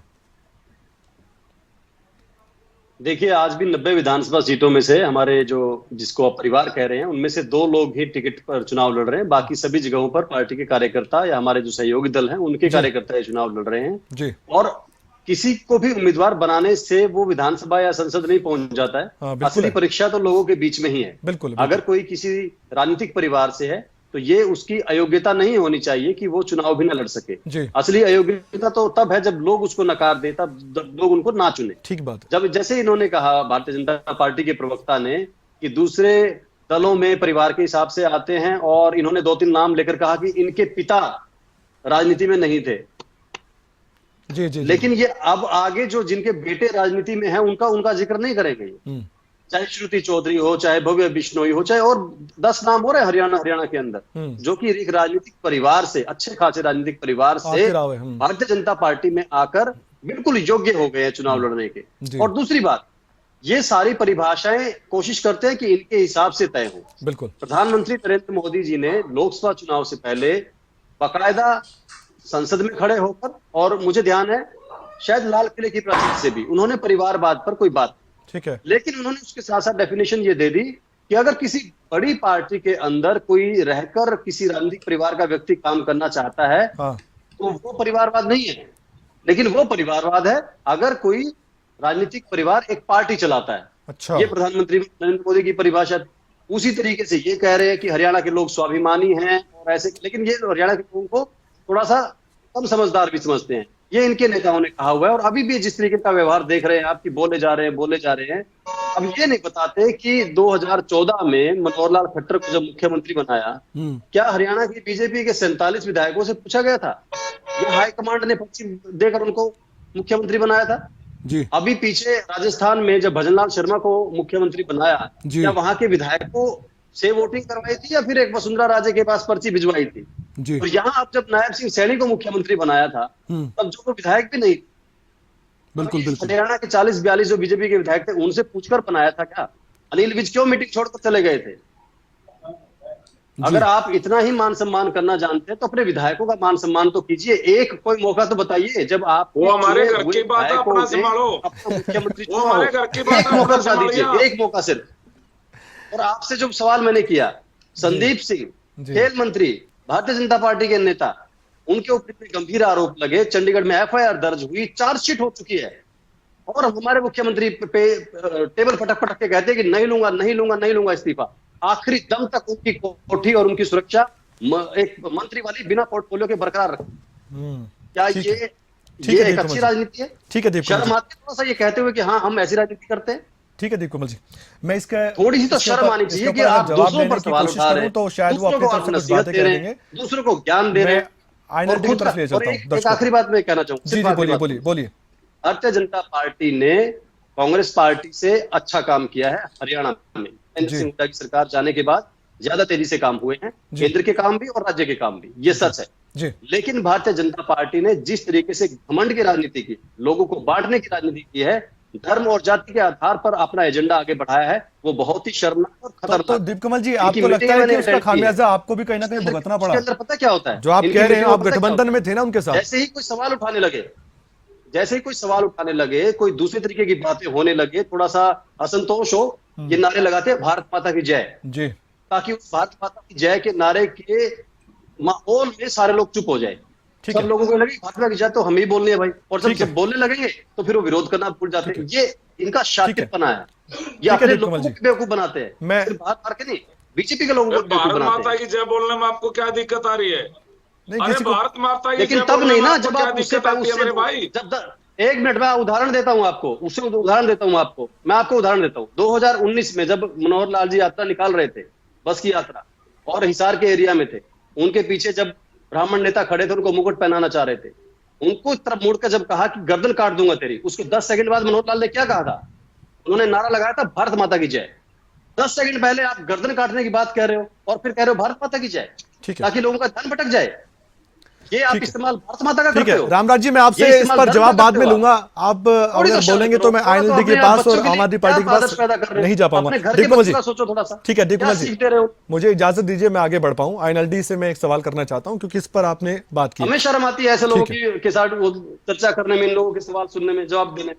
देखिए आज भी 90 विधानसभा सीटों में से हमारे जो जिसको आप परिवार कह रहे हैं उनमें से 2 लोग ही टिकट पर चुनाव लड़ रहे हैं। बाकी सभी जगहों पर पार्टी के कार्यकर्ता या हमारे जो सहयोगी दल हैं उनके कार्यकर्ता ये चुनाव लड़ रहे हैं जी। और किसी को भी उम्मीदवार बनाने से वो विधानसभा या संसद नहीं पहुंच जाता है। हाँ, बिल्कुल असली है। परीक्षा तो लोगों के बीच में ही है। बिल्कुल। अगर कोई किसी राजनीतिक परिवार से है तो ये उसकी अयोग्यता नहीं होनी चाहिए कि वो चुनाव भी न लड़ सके। जी। असली अयोग्यता तो तब है जब लोग उसको नकार दे, तब लोग उनको ना चुने। ठीक बात है। जब जैसे इन्होंने कहा भारतीय जनता पार्टी के प्रवक्ता ने कि दूसरे दलों में परिवार के हिसाब से आते हैं, और इन्होंने 2-3 नाम लेकर कहा कि इनके पिता राजनीति में नहीं थे। जी। लेकिन ये अब आगे जो जिनके बेटे राजनीति में हैं उनका जिक्र नहीं करेंगे। चाहे श्रुति चौधरी हो, चाहे भव्य बिश्नोई हो, चाहे और 10 नाम हो रहे हैं हरियाणा के अंदर, जो कि एक राजनीतिक परिवार से, अच्छे खासे राजनीतिक परिवार से भारतीय जनता पार्टी में आकर बिल्कुल योग्य हो गए हैं चुनाव लड़ने के। और दूसरी बात, ये सारी परिभाषाएं कोशिश करते हैं कि इनके हिसाब से तय हो। बिल्कुल। प्रधानमंत्री नरेंद्र मोदी जी ने लोकसभा चुनाव से पहले बाकायदा संसद में खड़े होकर, और मुझे ध्यान है शायद लाल किले की प्राचीर से भी उन्होंने परिवारवाद पर कोई बात, ठीक है, लेकिन उन्होंने उसके साथ साथ डेफिनेशन ये दे दी कि अगर किसी बड़ी पार्टी के अंदर कोई रहकर किसी राजनीतिक परिवार का व्यक्ति काम करना चाहता है तो वो परिवारवाद नहीं है। लेकिन वो परिवारवाद है अगर कोई राजनीतिक परिवार एक पार्टी चलाता है। अच्छा। ये प्रधानमंत्री नरेंद्र मोदी की परिभाषा। उसी तरीके से ये कह रहे हैं कि हरियाणा के लोग स्वाभिमानी हैं और ऐसे, लेकिन ये हरियाणा के लोगों को थोड़ा सा कम समझदार भी समझते हैं। ये इनके नेताओं ने कहा हुआ है, और अभी भी जिस तरीके का व्यवहार देख रहे हैं आपकी, बोले जा रहे हैं। अब ये नहीं बताते कि 2014 में मनोहर लाल खट्टर को जब मुख्यमंत्री बनाया, क्या हरियाणा की बीजेपी के 47 विधायकों से पूछा गया था? ये हाईकमांड ने पर्ची देकर उनको मुख्यमंत्री बनाया था जी। अभी पीछे राजस्थान में जब भजनलाल शर्मा को मुख्यमंत्री बनाया, क्या वहां के विधायकों से वोटिंग करवाई थी या फिर एक वसुंधरा राजे के पास पर्ची भिजवाई थी? जी। और यहाँ अब जब नायब सिंह सैनी को मुख्यमंत्री बनाया था तब जो विधायक भी नहीं, बिल्कुल। हरियाणा के 40-42 जो बीजेपी के विधायक थे उनसे पूछकर बनाया था क्या? अनिल विज क्यों मीटिंग छोड़कर चले गए थे? अगर आप इतना ही मान सम्मान करना जानते हैं तो अपने विधायकों का मान सम्मान तो कीजिए। एक कोई मौका तो बताइए जब आप वो हमारे घर की बात है, अपना संभालो। मुख्यमंत्री वो हमारे घर की बात एक है, मौका अपना बता दीजिए, संभालिए। एक मौका सिर्फ। और आपसे जो सवाल मैंने किया, संदीप सिंह खेल मंत्री, भारतीय जनता पार्टी के नेता, उनके ऊपर इतने गंभीर आरोप लगे, चंडीगढ़ में एफआईआर दर्ज हुई, चार्जशीट हो चुकी है, और हमारे मुख्यमंत्री पे टेबल पटक के कहते हैं कि नहीं लूंगा इस्तीफा। आखिरी दम तक उनकी कोठी और उनकी सुरक्षा एक मंत्री वाली बिना पोर्टफोलियो के बरकरार रखें। क्या ठीक है। ठीक ये है एक दीप अच्छी कमल जी। राजनीति है? ठीक है दीप कमल शर्म जी। आती है थोड़ा सा ये कहते हुए कि हाँ हम ऐसी राजनीति करते हैं? ठीक है दीप कमल जी, मैं इसका थोड़ी सी तो इसके शर्म ऊपर- आनी इसके चाहिए कि ऊपर अगर आप जवाब दूसरों देने पर की सवाल कोशिश उठा रहे करूं हैं, तो शायद वो दूसरों अपनी को तरफ आप से कुछ नसीहत बातें दे कह रहे देंगे। हैं, दूसरों को ज्ञान दे रहे मैं हैं। आईएनएलडी की तरफ ले चलता हूं एक दर्शकों आखिरी बात मैं कहना चाहूंगा, जी सिर्फ जी आखिरी बोलिए बात। बोलिए बोलिए। भारतीय जनता पार्टी ने कांग्रेस पार्टी से अच्छा काम किया है हरियाणा में। जी। सिंह हुड्डा की सरकार जाने के बाद ज्यादा तेजी से काम हुए हैं, जी। केंद्र के काम भी और राज्य के काम भी, ये सच है। जी लेकिन भारतीय जनता पार्टी ने जिस तरीके से घमंड की राजनीति की, लोगों को बांटने की राजनीति की है, धर्म और जाति के आधार पर अपना एजेंडा आगे बढ़ाया है, वो बहुत ही शर्मनाक और तो खतरनाक। दीप कमल जी, इनकी आपको लगता मीटिंग है मैंने कि उसका attend की है। खामियाजा आपको भी कहीं ना कहीं भुगतना पड़ा? उसके अंदर पता क्या होता है, जो आप इनकी कह रहे हैं, मीटिंग में आप पता क्या गठबंधन होता में थे ना उनके है? साथ। जैसे ही कोई सवाल उठाने लगे, जैसे ही कोई सवाल उठाने लगे, कोई दूसरे तरीके की बातें होने लगे, थोड़ा सा असंतोष हो, ये नारे लगाते हैं भारत माता की जय, जी ताकि उस भारत माता की जय के नारे के माहौल में सारे लोग चुप हो जाए। ठीक सब है। लोगों को लगे भारत माता की जय तो हम ही बोलनी है भाई, और जब ठीक है। सब बोलने लगेंगे तो फिर वो विरोध करना भूल जाते हैं। ये इनका शातिरपना है, ये है अपने दीप लोगों कमल को जी। बेवकूफ बनाते हैं, मैं- सिर्फ बाहर मार के नहीं, बीजेपी के लोगों को बेवकूफ भारत बनाते माता हैं। की जय बोलने में आपको क्या दिक्कत आ रही है? नहीं अरे किसी को भारत माता की लेकिन जय तब बोलने नहीं में ना, आपको जब क्या आप उससे दिक्कत आती है मेरे भाई? एक मिनट मैं उदाहरण देता हूं आपको, उससे उदाहरण देता हूं आपको, मैं आपको उदाहरण देता हूं। 2019 में जब मनोहर लाल जी यात्रा निकाल रहे थे, बस की यात्रा, और हिसार के एरिया में थे, उनके पीछे जब ब्राह्मण नेता खड़े थे, उनको मुकुट पहनाना चाह रहे थे, उनको तरफ मुड़कर जब कहा कि गर्दन काट दूंगा तेरी, उसके 10 सेकंड बाद मनोहर लाल ने क्या कहा था? उन्होंने नारा लगाया था भारत माता की जय। 10 सेकंड पहले आप गर्दन काटने की बात कह रहे हो और फिर कह रहे हो भारत माता की जय, ठीक है। ताकि लोगों का ध्यान भटक जाए। ये आप ठीक है। इस्तेमाल भारत माता का ठीक करते है हो। रामराज जी, मैं आपसे ये इस इस्तेमाल पर धर्म जवाब का बाद में करते हो लूंगा। आप थोड़ी अगर सा बोलेंगे शांत तो रहो, मैं थोड़ा तो आईएनएलडी के अपने पास बच्चों और के लिए आम आदमी क्या पार्टी के आदर्श पास पैदा कर रहे हो? नहीं जा पाऊंगा। अपने घर दीप के कमल बच्चों जी, का सोचो थोड़ा सा। ठीक है दीप क्या कमल जी, सीख दे रहे हो? मुझे इजाजत दीजिए, मैं आगे बढ़ पाऊं। आईएनएलडी से मैं एक सवाल करना चाहता हूं क्योंकि इस पर आपने बात की। हमें शर्म आती है ऐसे लोगों ठीक के साथ वो चर्चा करने में, इन लोगों के सवाल सुनने में, जवाब देने में।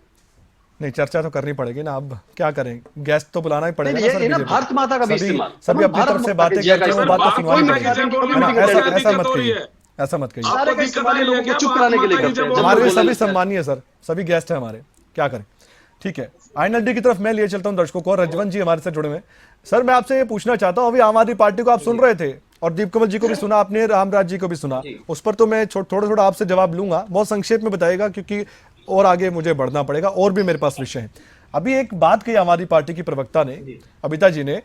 नहीं, चर्चा तो करनी पड़ेगी ना, अब क्या करें, गेस्ट तो बुलाना ही पड़ेगा ना ये सर। ना बीजेपी भारत माता का भी सभी इस्तेमाल, सभी अपनी भारत तरफ से माता बातें की जय करते का हैं, वो बात तो भारत सुनवानी माता पड़ेगी। की जय बोलने है ना, में क्या ऐसा दिक्कत मत हो रही कहिए, है? ऐसा मत कहिए। आपको सारे का दिक्कत इस्तेमाल आ रही लोगों है को क्या? चुप भारत कराने के लिए माता की करते जय हैं। बोलने हमारे में भी सभी बोलने लगते हैं। सम्मानीय सर, सभी गेस्ट हैं हमारे, क्या करें। ठीक है, आईएनएलडी की तरफ मैं लिए चलता हूं दर्शकों को, और रजवन जी हमारे साथ जुड़े हुए हैं। सर मैं आपसे ये पूछना चाहता हूं, अभी आम आदमी पार्टी को आप सुन रहे थे और दीप कमल जी को भी सुना आपने, रामराज जी को भी सुना, उस पर तो मैं थोड़ा थोड़ा आपसे जवाब लूंगा, बहुत संक्षेप में बताइएगा क्योंकि और आगे मुझे बढ़ना पड़ेगा, और भी मेरे पास विषय है। अभी एक बात कही आम आदमी पार्टी की प्रवक्ता ने, अबिता जी ने,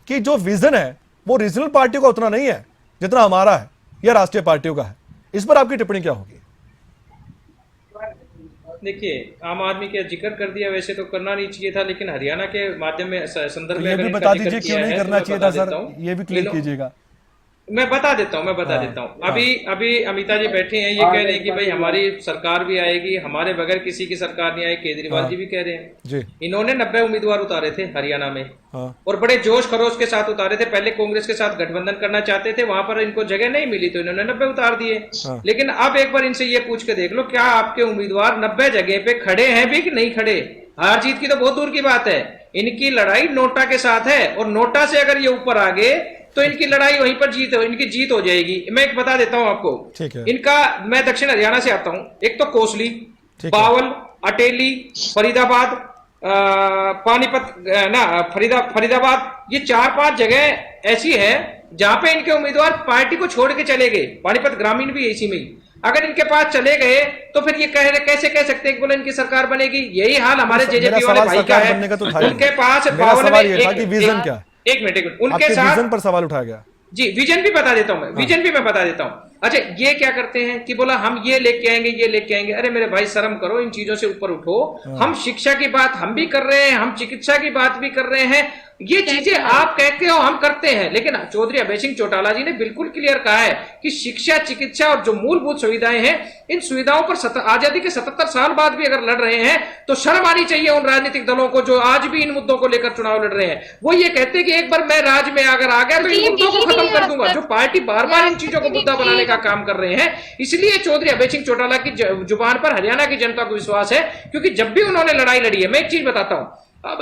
कि जो विजन है वो रीजनल पार्टियों का उतना नहीं है जितना हमारा है या राष्ट्रीय पार्टियों का है। इस पर आपकी टिप्पणी क्या होगी? देखिए, आम आदमी का जिक्र कर दिया, वैसे तो करना नहीं चाहिए था, लेकिन हरियाणा के माध्यम में संदर्भ में ये अगर भी इनका बता जिक्र दीजिए किया क्यों नहीं है, तो करना मैं चाहिए बता था सर, देता हूं। ये भी क्लियर कीजिएगा। मैं बता देता हूं। अभी अमिता जी बैठे हैं, ये कह रहे हैं कि भाई हमारी सरकार भी आएगी, हमारे बगैर किसी की सरकार नहीं आएगी, केजरीवाल जी भी कह रहे हैं। जी इन्होंने 90 उम्मीदवार उतारे थे हरियाणा में, हाँ और बड़े जोश खरोश के साथ उतारे थे। पहले कांग्रेस के साथ गठबंधन करना चाहते थे, वहां पर इनको जगह नहीं मिली तो इन्होंने 90 उतार दिए। हाँ। लेकिन अब एक बार इनसे ये पूछ के देख लो, क्या आपके उम्मीदवार 90 जगह पे खड़े हैं भी कि नहीं खड़े? हार जीत की तो बहुत दूर की बात है, इनकी लड़ाई नोटा के साथ है, और नोटा से अगर ये ऊपर आ गए तो इनकी लड़ाई वहीं पर इनकी जीत हो जाएगी। मैं एक बता देता हूं आपको, ठीक है। इनका, मैं दक्षिण हरियाणा से आता हूं, एक तो कोसली, ठीक है। बावल, अटेली, फरीदाबाद, पानीपत ना फरीदाबाद, ये 4-5 जगह ऐसी है जहां पे इनके उम्मीदवार पार्टी को छोड़ के चले गए। पानीपत ग्रामीण भी इसी में ही, अगर इनके पास चले गए तो फिर ये कैसे कह सकते हैं कि बोले इनकी सरकार बनेगी? यही हाल हमारे जेजेपी वाले भाई का है। उनके पास मेरा सवाल ये था कि विजन क्या है? एक मिनट उनके आपके साथ विजन पर सवाल उठाया गया। जी, विजन भी बता देता हूं मैं, विजन भी मैं बता देता हूं। अच्छा, ये क्या करते हैं कि बोला हम ये लेके आएंगे। अरे मेरे भाई शर्म करो, इन चीजों से ऊपर उठो। हम शिक्षा की बात हम भी कर रहे हैं, हम चिकित्सा की बात भी कर रहे हैं, ये चीजें आप कहते हो हम करते हैं। लेकिन चौधरी अभय सिंह चौटाला जी ने बिल्कुल क्लियर कहा है कि शिक्षा, चिकित्सा और जो मूलभूत सुविधाएं हैं, इन सुविधाओं पर आजादी के 77 साल बाद भी अगर लड़ रहे हैं तो शर्म आनी चाहिए उन राजनीतिक दलों को जो आज भी इन मुद्दों को लेकर चुनाव लड़ रहे हैं। वो ये कहते हैं कि एक बार मैं राज में अगर आ गया तो इन मुद्दों को खत्म कर दूंगा। जो पार्टी बार बार इन चीजों को मुद्दा बनाने का काम कर रहे हैं, इसलिए चौधरी अभय सिंह चौटाला की जुबान पर हरियाणा की जनता को विश्वास है, क्योंकि जब भी उन्होंने लड़ाई लड़ी है, मैं एक चीज बताता हूं,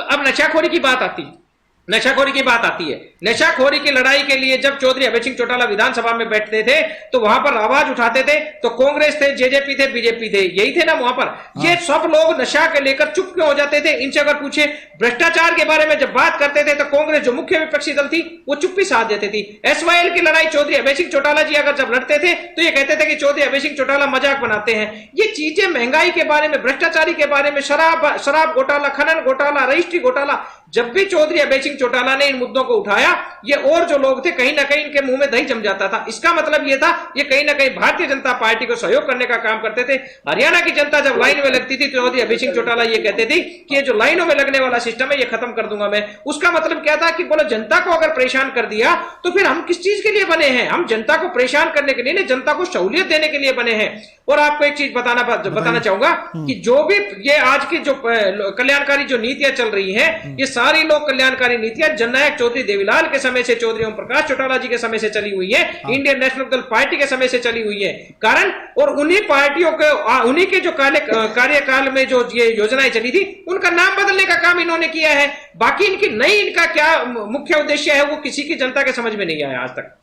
अब नशाखोरी की बात आती है। नशाखोरी की लड़ाई के लिए जब चौधरी अभय सिंह चौटाला विधानसभा में बैठते थे तो वहां पर आवाज उठाते थे, तो कांग्रेस थे, जेजेपी थे, बीजेपी थे, यही थे ना वहां पर। ये सब लोग नशा के लेकर चुप क्यों हो जाते थे? इनसे अगर पूछे, भ्रष्टाचार के बारे में जब बात करते थे तो कांग्रेस जो मुख्य विपक्षी दल थी वो चुप्पी साध देती थी। एसवाईएल की लड़ाई चौधरी अभय सिंह चौटाला जी अगर जब लड़ते थे तो ये कहते थे कि चौधरी अभय सिंह चौटाला मजाक बनाते हैं। ये चीजें महंगाई के बारे में, भ्रष्टाचारी के बारे में, शराब घोटाला, खनन घोटाला, रजिस्ट्री घोटाला, जब भी चौधरी अभय सिंह चौटाला ने इन मुद्दों को उठाया, ये और जो लोग थे कहीं ना कहीं इनके मुंह में दही जम जाता था। इसका मतलब ये था ये कहीं ना कहीं भारतीय जनता पार्टी को सहयोग करने का काम करते थे। हरियाणा की जनता जब लाइन में लगती थी तो चौधरी अभय सिंह चौटाला ये कहते थे कि ये जो लाइनों में लगने वाला सिस्टम है ये खत्म कर दूंगा मैं। उसका मतलब क्या था कि बोलो जनता को अगर परेशान कर दिया तो फिर हम किस चीज के लिए बने हैं? हम जनता को परेशान करने के लिए नहीं, जनता को सहूलियत देने के लिए बने हैं। और आपको एक चीज बताना चाहूंगा कि जो भी ये आज की जो कल्याणकारी जो नीतियां चल रही हैं, ये सारी लोक कल्याणकारी नीतियां जननायक चौधरी देवीलाल के समय से, चौधरी ओम प्रकाश चौटाला जी के समय से चली हुई है, इंडियन नेशनल दल पार्टी के समय से चली हुई है। कारण और उन्हीं पार्टियों के, उन्हीं के जो कार्यकाल में जो ये योजनाएं चली थी उनका नाम बदलने का काम इन्होंने किया है। बाकी इनका क्या मुख्य उद्देश्य है वो किसी की जनता के समझ में नहीं आया आज तक।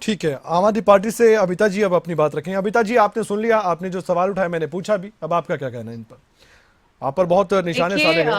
ठीक है, आम आदमी पार्टी से अबिता जी अब अपनी बात रखेंगे। अबिता जी, आपने सुन लिया, आपने जो सवाल उठाया मैंने पूछा भी, अब आपका क्या कहना है इन पर? आप पर बहुत निशाने साधे गए।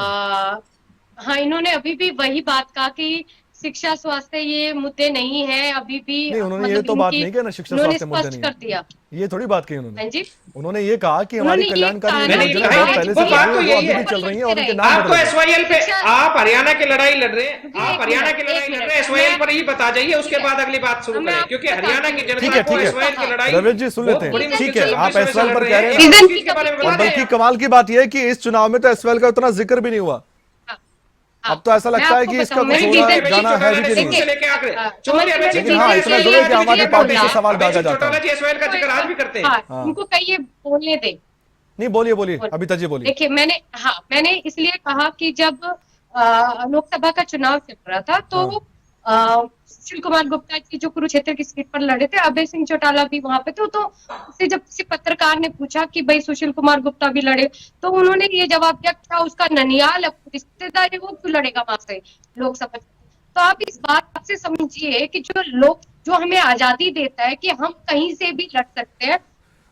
हाँ, इन्होंने अभी भी वही बात कहा कि शिक्षा स्वास्थ्य ये मुद्दे नहीं है अभी भी। नहीं, उन्होंने ये तो बात नहीं कही ना, शिक्षा स्वास्थ्य मुद्दे नहीं कर दिया। ये थोड़ी बात कही उन्होंने। हाँ जी, उन्होंने ये कहा कि हमारी कल्याणकारी योजना पहले से अभी भी चल रही है और उनके नाम आप तो एसवाईएल पे, आप हरियाणा की लड़ाई लड़ रहे हैं, आप हरियाणा की लड़ाई लड़ रहे हैं, एसवाईएल पर ही बता जाइए, उसके बाद अगली बात शुरू करें, क्योंकि हरियाणा की जनता को एसवाईएल की लड़ाई। रविश जी सुन लेते हैं, ठीक है, आप एसवाईएल पर कह रहे हैं, हैं। और बल्कि कमाल की बात यह है कि इस चुनाव में तो एसवाईएल का उतना जिक्र भी नहीं हुआ। अब तो ऐसा लगता है कि इसका कुछ जाना है भी नहीं। लेकिन हाँ, इतना जरूर है कि आम आदमी पार्टी से सवाल दागा जाता है। का जिक्र आज भी करते हैं। उनको कहिए, बोलने दे। नहीं, बोलिए अबिता जी बोलिए। देखिए, मैंने इसलिए कहा कि जब लोकसभा का चुनाव चल रहा था तो सुशील कुमार गुप्ता जी जो कुरुक्षेत्र की सीट पर लड़े थे, अभय सिंह चौटाला भी वहां पे थे, तो उससे जब किसी पत्रकार ने पूछा कि भाई सुशील कुमार गुप्ता भी लड़े, तो उन्होंने ये जवाब दिया क्या उसका ननियाल रिश्तेदार है, वो क्यों लड़ेगा वहां से लोकसभा। तो आप इस बात से समझिए कि जो हमें आजादी देता है कि हम कहीं से भी लड़ सकते हैं,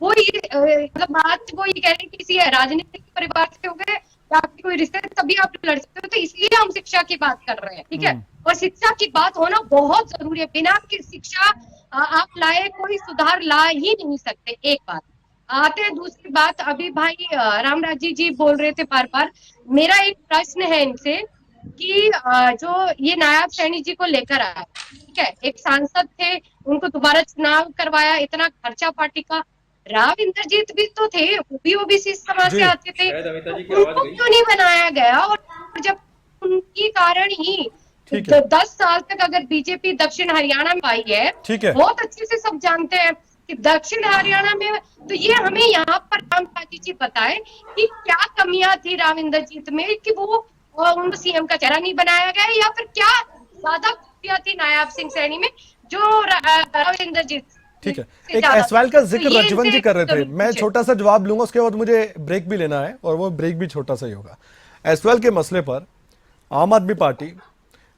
वो ये मतलब बात वो ये कह रहे हैं कि किसी राजनीतिक परिवार से हो गए या कोई रिश्ते तभी आप लड़ सकते हो। तो इसलिए हम शिक्षा की बात कर रहे हैं, ठीक है, और शिक्षा की बात होना बहुत जरूरी है। बिना की शिक्षा आप लाए कोई सुधार ला ही नहीं सकते। एक बात आते हैं, दूसरी बात अभी भाई रामराजी जी बोल रहे थे बार बार, मेरा एक प्रश्न है इनसे कि जो ये नायब सैनी जी को लेकर आया, ठीक है, एक सांसद थे, उनको दोबारा चुनाव करवाया, इतना खर्चा पार्टी का, राव इंद्रजीत भी तो थे, वो भी ओबीसी समाज से आते थे, उनको क्यों नहीं बनाया गया? और जब उनकी कारण ही 10 साल तक अगर बीजेपी दक्षिण हरियाणा में आई है, बहुत अच्छे से सब जानते हैं कि दक्षिण हरियाणा में, तो ये हमें यहाँ पर रामराजी जी बताए कि क्या कमियां थी राव इंद्रजीत में कि वो उनको सीएम का चेहरा नहीं बनाया गया, या फिर क्या ज्यादा खूबियां थी नायब सिंह सैनी में जो राव इंद्रजीत। ठीक है, एक एसवाईएल का जिक्र रजवन जी कर रहे थे, मैं छोटा सा जवाब लूंगा, उसके बाद मुझे ब्रेक भी लेना है और वो ब्रेक भी छोटा सा ही होगा। एसवाईएल के मसले पर आम आदमी पार्टी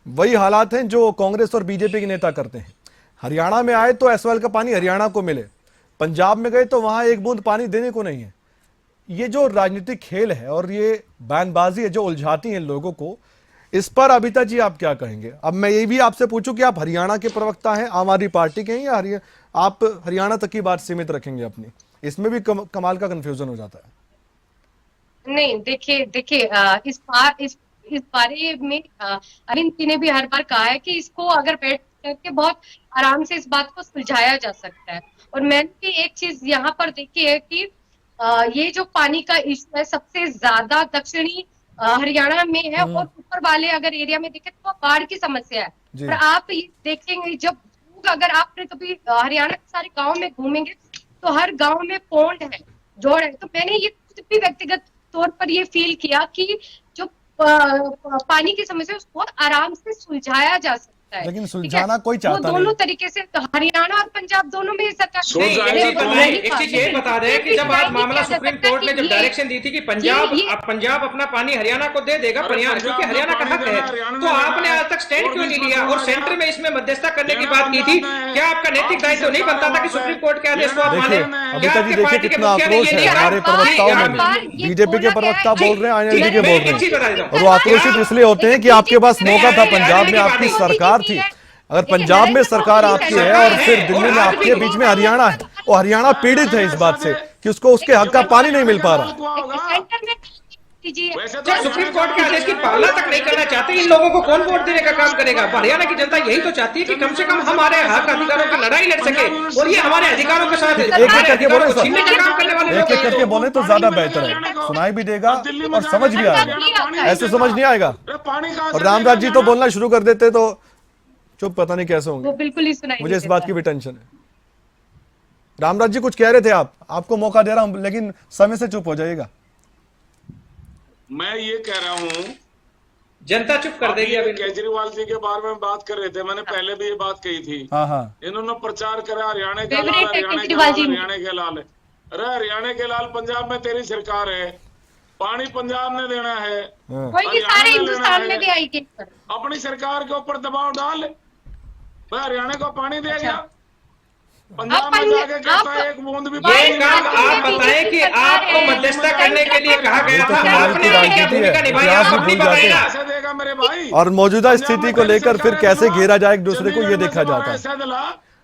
वही हालात हैं जो कांग्रेस और बीजेपी के नेता करते हैं। हरियाणा में आए तो एसवाईएल का पानी हरियाणा को मिले, पंजाब में गए तो वहां एक बूंद पानी देने को नहीं है। ये जो राजनीतिक खेल है और ये बयानबाजी है जो उलझाती है लोगों को, इस पर अबिता जी आप क्या कहेंगे? अब मैं ये भी आपसे पूछूं कि आप हरियाणा के प्रवक्ता हैं, आम आदमी पार्टी के हैं, या आप हरियाणा तक की बात सीमित रखेंगे अपनी? इसमें भी कमाल का कंफ्यूजन हो जाता है। नहीं, देखिए इस बारे में अरविंद जी ने भी हर बार कहा है कि इसको अगर बैठ करके बहुत आराम से इस बात को सुलझाया जा सकता है। और मैंने एक चीज यहाँ पर देखी है कि ये जो पानी का इशू है सबसे ज्यादा दक्षिणी हरियाणा में है, और ऊपर वाले अगर एरिया में देखें तो बाढ़ की समस्या है। और आप ये देखेंगे जब अगर आपने कभी हरियाणा के सारे गांव में घूमेंगे तो हर गांव में पौंड है, जोड़ है। तो मैंने ये खुद भी व्यक्तिगत तौर पर ये फील किया कि जो पानी की समस्या है उसको बहुत आराम से सुलझाया जा सकता सकता है। लेकिन ठीक है? सुलझाना कोई चाहता वो दोनों नहीं। तरीके से हरियाणा और पंजाब दोनों में सरकार नहीं, एक चीज ये बता दें कि जब आज मामला सुप्रीम कोर्ट ने जब डायरेक्शन दी थी कि पंजाब अपना पानी हरियाणा को दे देगा, क्योंकि हरियाणा का हक है, तो आपने आज तक स्टैंड क्यों नहीं लिया और सेंटर में इसमें मध्यस्थता करने की बात की थी? क्या आपका नैतिक दायित्व नहीं बनता था कि सुप्रीम कोर्ट के आदेश को आप माने? अभिता जी देखिए कितना आक्रोश है हमारे प्रवक्ताओं में, बीजेपी के प्रवक्ता बोल रहे हैं, आईएनएलडी के बोल रहे हैं, और वो आक्रोशित इसलिए होते हैं कि आपके पास मौका था, पंजाब में आपकी सरकार थी। अगर पंजाब में सरकार आपकी है और फिर दिल्ली में आपके बीच में हरियाणा है, और हरियाणा पीड़ित है इस बात से कि उसको उसके हक का पानी नहीं मिल पा रहा। जब सुप्रीम कोर्ट के आदेश की पालना तक नहीं करना चाहते, इन लोगों को कौन वोट देने का काम करेगा? हरियाणा की जनता यही तो चाहती है कि कम से कम हमारे हक अधिकारों की लड़ाई लड़ सके, और ये हमारे अधिकारों के साथ एक एक करके बोले सर, छीनने का काम करने वाले एक एक करके बोले तो ज्यादा बेहतर है, सुनाई भी देगा और समझ भी आएगा, ऐसे समझ नहीं आएगा। और रामराज जी तो बोलना शुरू कर देते तो चुप पता नहीं कैसे होंगे, वो बिल्कुल ही सुनाई मुझे इस बात की भी टेंशन है। रामराज जी कुछ कह रहे थे आप, आपको मौका दे रहा हूं, लेकिन समय से चुप हो जाइएगा। मैं ये कह रहा हूँ, जनता चुप कर देगी। अभी केजरीवाल जी के बारे में बात कर रहे थे, मैंने पहले भी ये बात कही थी। हाँ, इन्होंने प्रचार करा हरियाणा के लाल, फेवरेट है हरियाणा के केजरीवाल लाल, जी। हरियाणा के लाल। अरे हरियाणा के लाल, पंजाब में तेरी सरकार है, पानी पंजाब ने देना है, कोई भी सारे हिंदुस्तान में भी आई के अपनी सरकार के ऊपर दबाव डाल, भाई हरियाणा को पानी दे गया, पंजाब में जाके कहता है एक बूंद भी ये काम आप बताएं कि आपको मध्यस्थता करने के लिए कहा गया था, आपने क्या भूमिका निभाई, आप अपनी बताएगा। कैसे देगा मेरे भाई? और मौजूदा स्थिति को लेकर फिर कैसे घेरा जाए एक दूसरे को, ये देखा जाता है।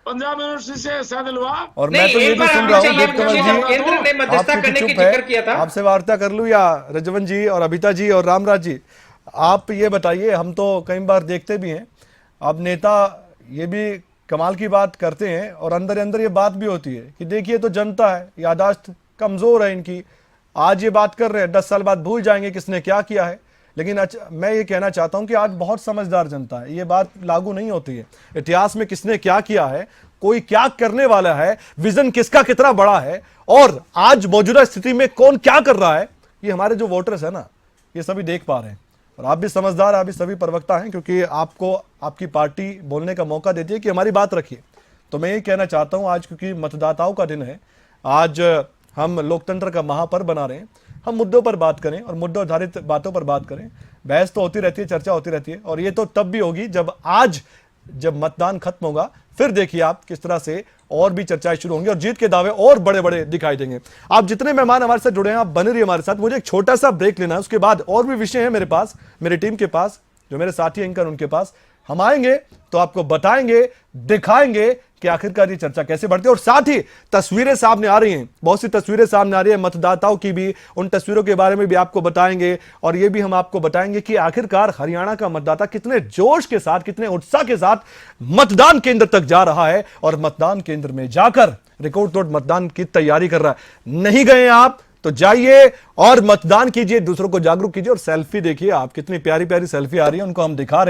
पंजाब यूनिवर्सिटी से ऐसा दिलवा। और मैं तो ये भी सुन रहा हूँ दीपकमल जी, केंद्र ने मध्यस्थता आप करने चुप की जिक्र किया था। है, आपसे वार्ता कर लूं या रजवन जी और अभिता जी और रामराज जी, आप ये बताइए, हम तो कई बार देखते भी हैं, अब नेता ये भी कमाल की बात करते हैं और अंदर अंदर ये बात भी होती है कि देखिए तो जनता है, यादाश्त कमजोर है इनकी, आज ये बात कर रहे हैं 10 साल बाद भूल जाएंगे किसने क्या किया है। लेकिन मैं ये कहना चाहता हूं कि आज बहुत समझदार जनता है, ये बात लागू नहीं होती है। इतिहास में किसने क्या किया है, कोई क्या करने वाला है, विजन किसका कितना बड़ा है, और आज मौजूदा स्थिति में कौन क्या कर रहा है, ये हमारे जो वोटर्स है ना, ये सभी देख पा रहे हैं। और आप भी समझदार, आप भी सभी प्रवक्ता हैं, क्योंकि आपको आपकी पार्टी बोलने का मौका देती है कि हमारी बात रखिए। तो मैं ये कहना चाहता हूं, आज क्योंकि मतदाताओं का दिन है, आज हम लोकतंत्र का महापर्व बना रहे हैं, हम मुद्दों पर बात करें और मुद्दों आधारित बातों पर बात करें। बहस तो होती रहती है, चर्चा होती रहती है, और ये तो तब भी होगी जब मतदान खत्म होगा, फिर देखिए आप किस तरह से और भी चर्चाएं शुरू होंगी और जीत के दावे और बड़े बड़े दिखाई देंगे। आप जितने मेहमान हमारे साथ जुड़े हैं, आप बने रहिए हमारे साथ। मुझे एक छोटा सा ब्रेक लेना है, उसके बाद और भी विषय है मेरे पास, मेरी टीम के पास, जो मेरे साथी एंकर उनके पास। हम आएंगे तो आपको बताएंगे, दिखाएंगे कि आखिरकार ये चर्चा कैसे बढ़ती है। और साथ ही तस्वीरें सामने आ रही हैं, बहुत सी तस्वीरें सामने आ रही है मतदाताओं की भी, उन तस्वीरों के बारे में भी आपको बताएंगे। और ये भी हम आपको बताएंगे कि आखिरकार हरियाणा का मतदाता कितने जोश के साथ, कितने उत्साह के साथ मतदान केंद्र तक जा रहा है और मतदान केंद्र में जाकर रिकॉर्ड तोड़ मतदान की तैयारी कर रहा है। नहीं गए आप तो जाइए और मतदान कीजिए, दूसरों को जागरूक कीजिए। और सेल्फी देखिए आप, कितनी प्यारी प्यारी सेल्फी आ रही है, उनको हम दिखा रहे हैं।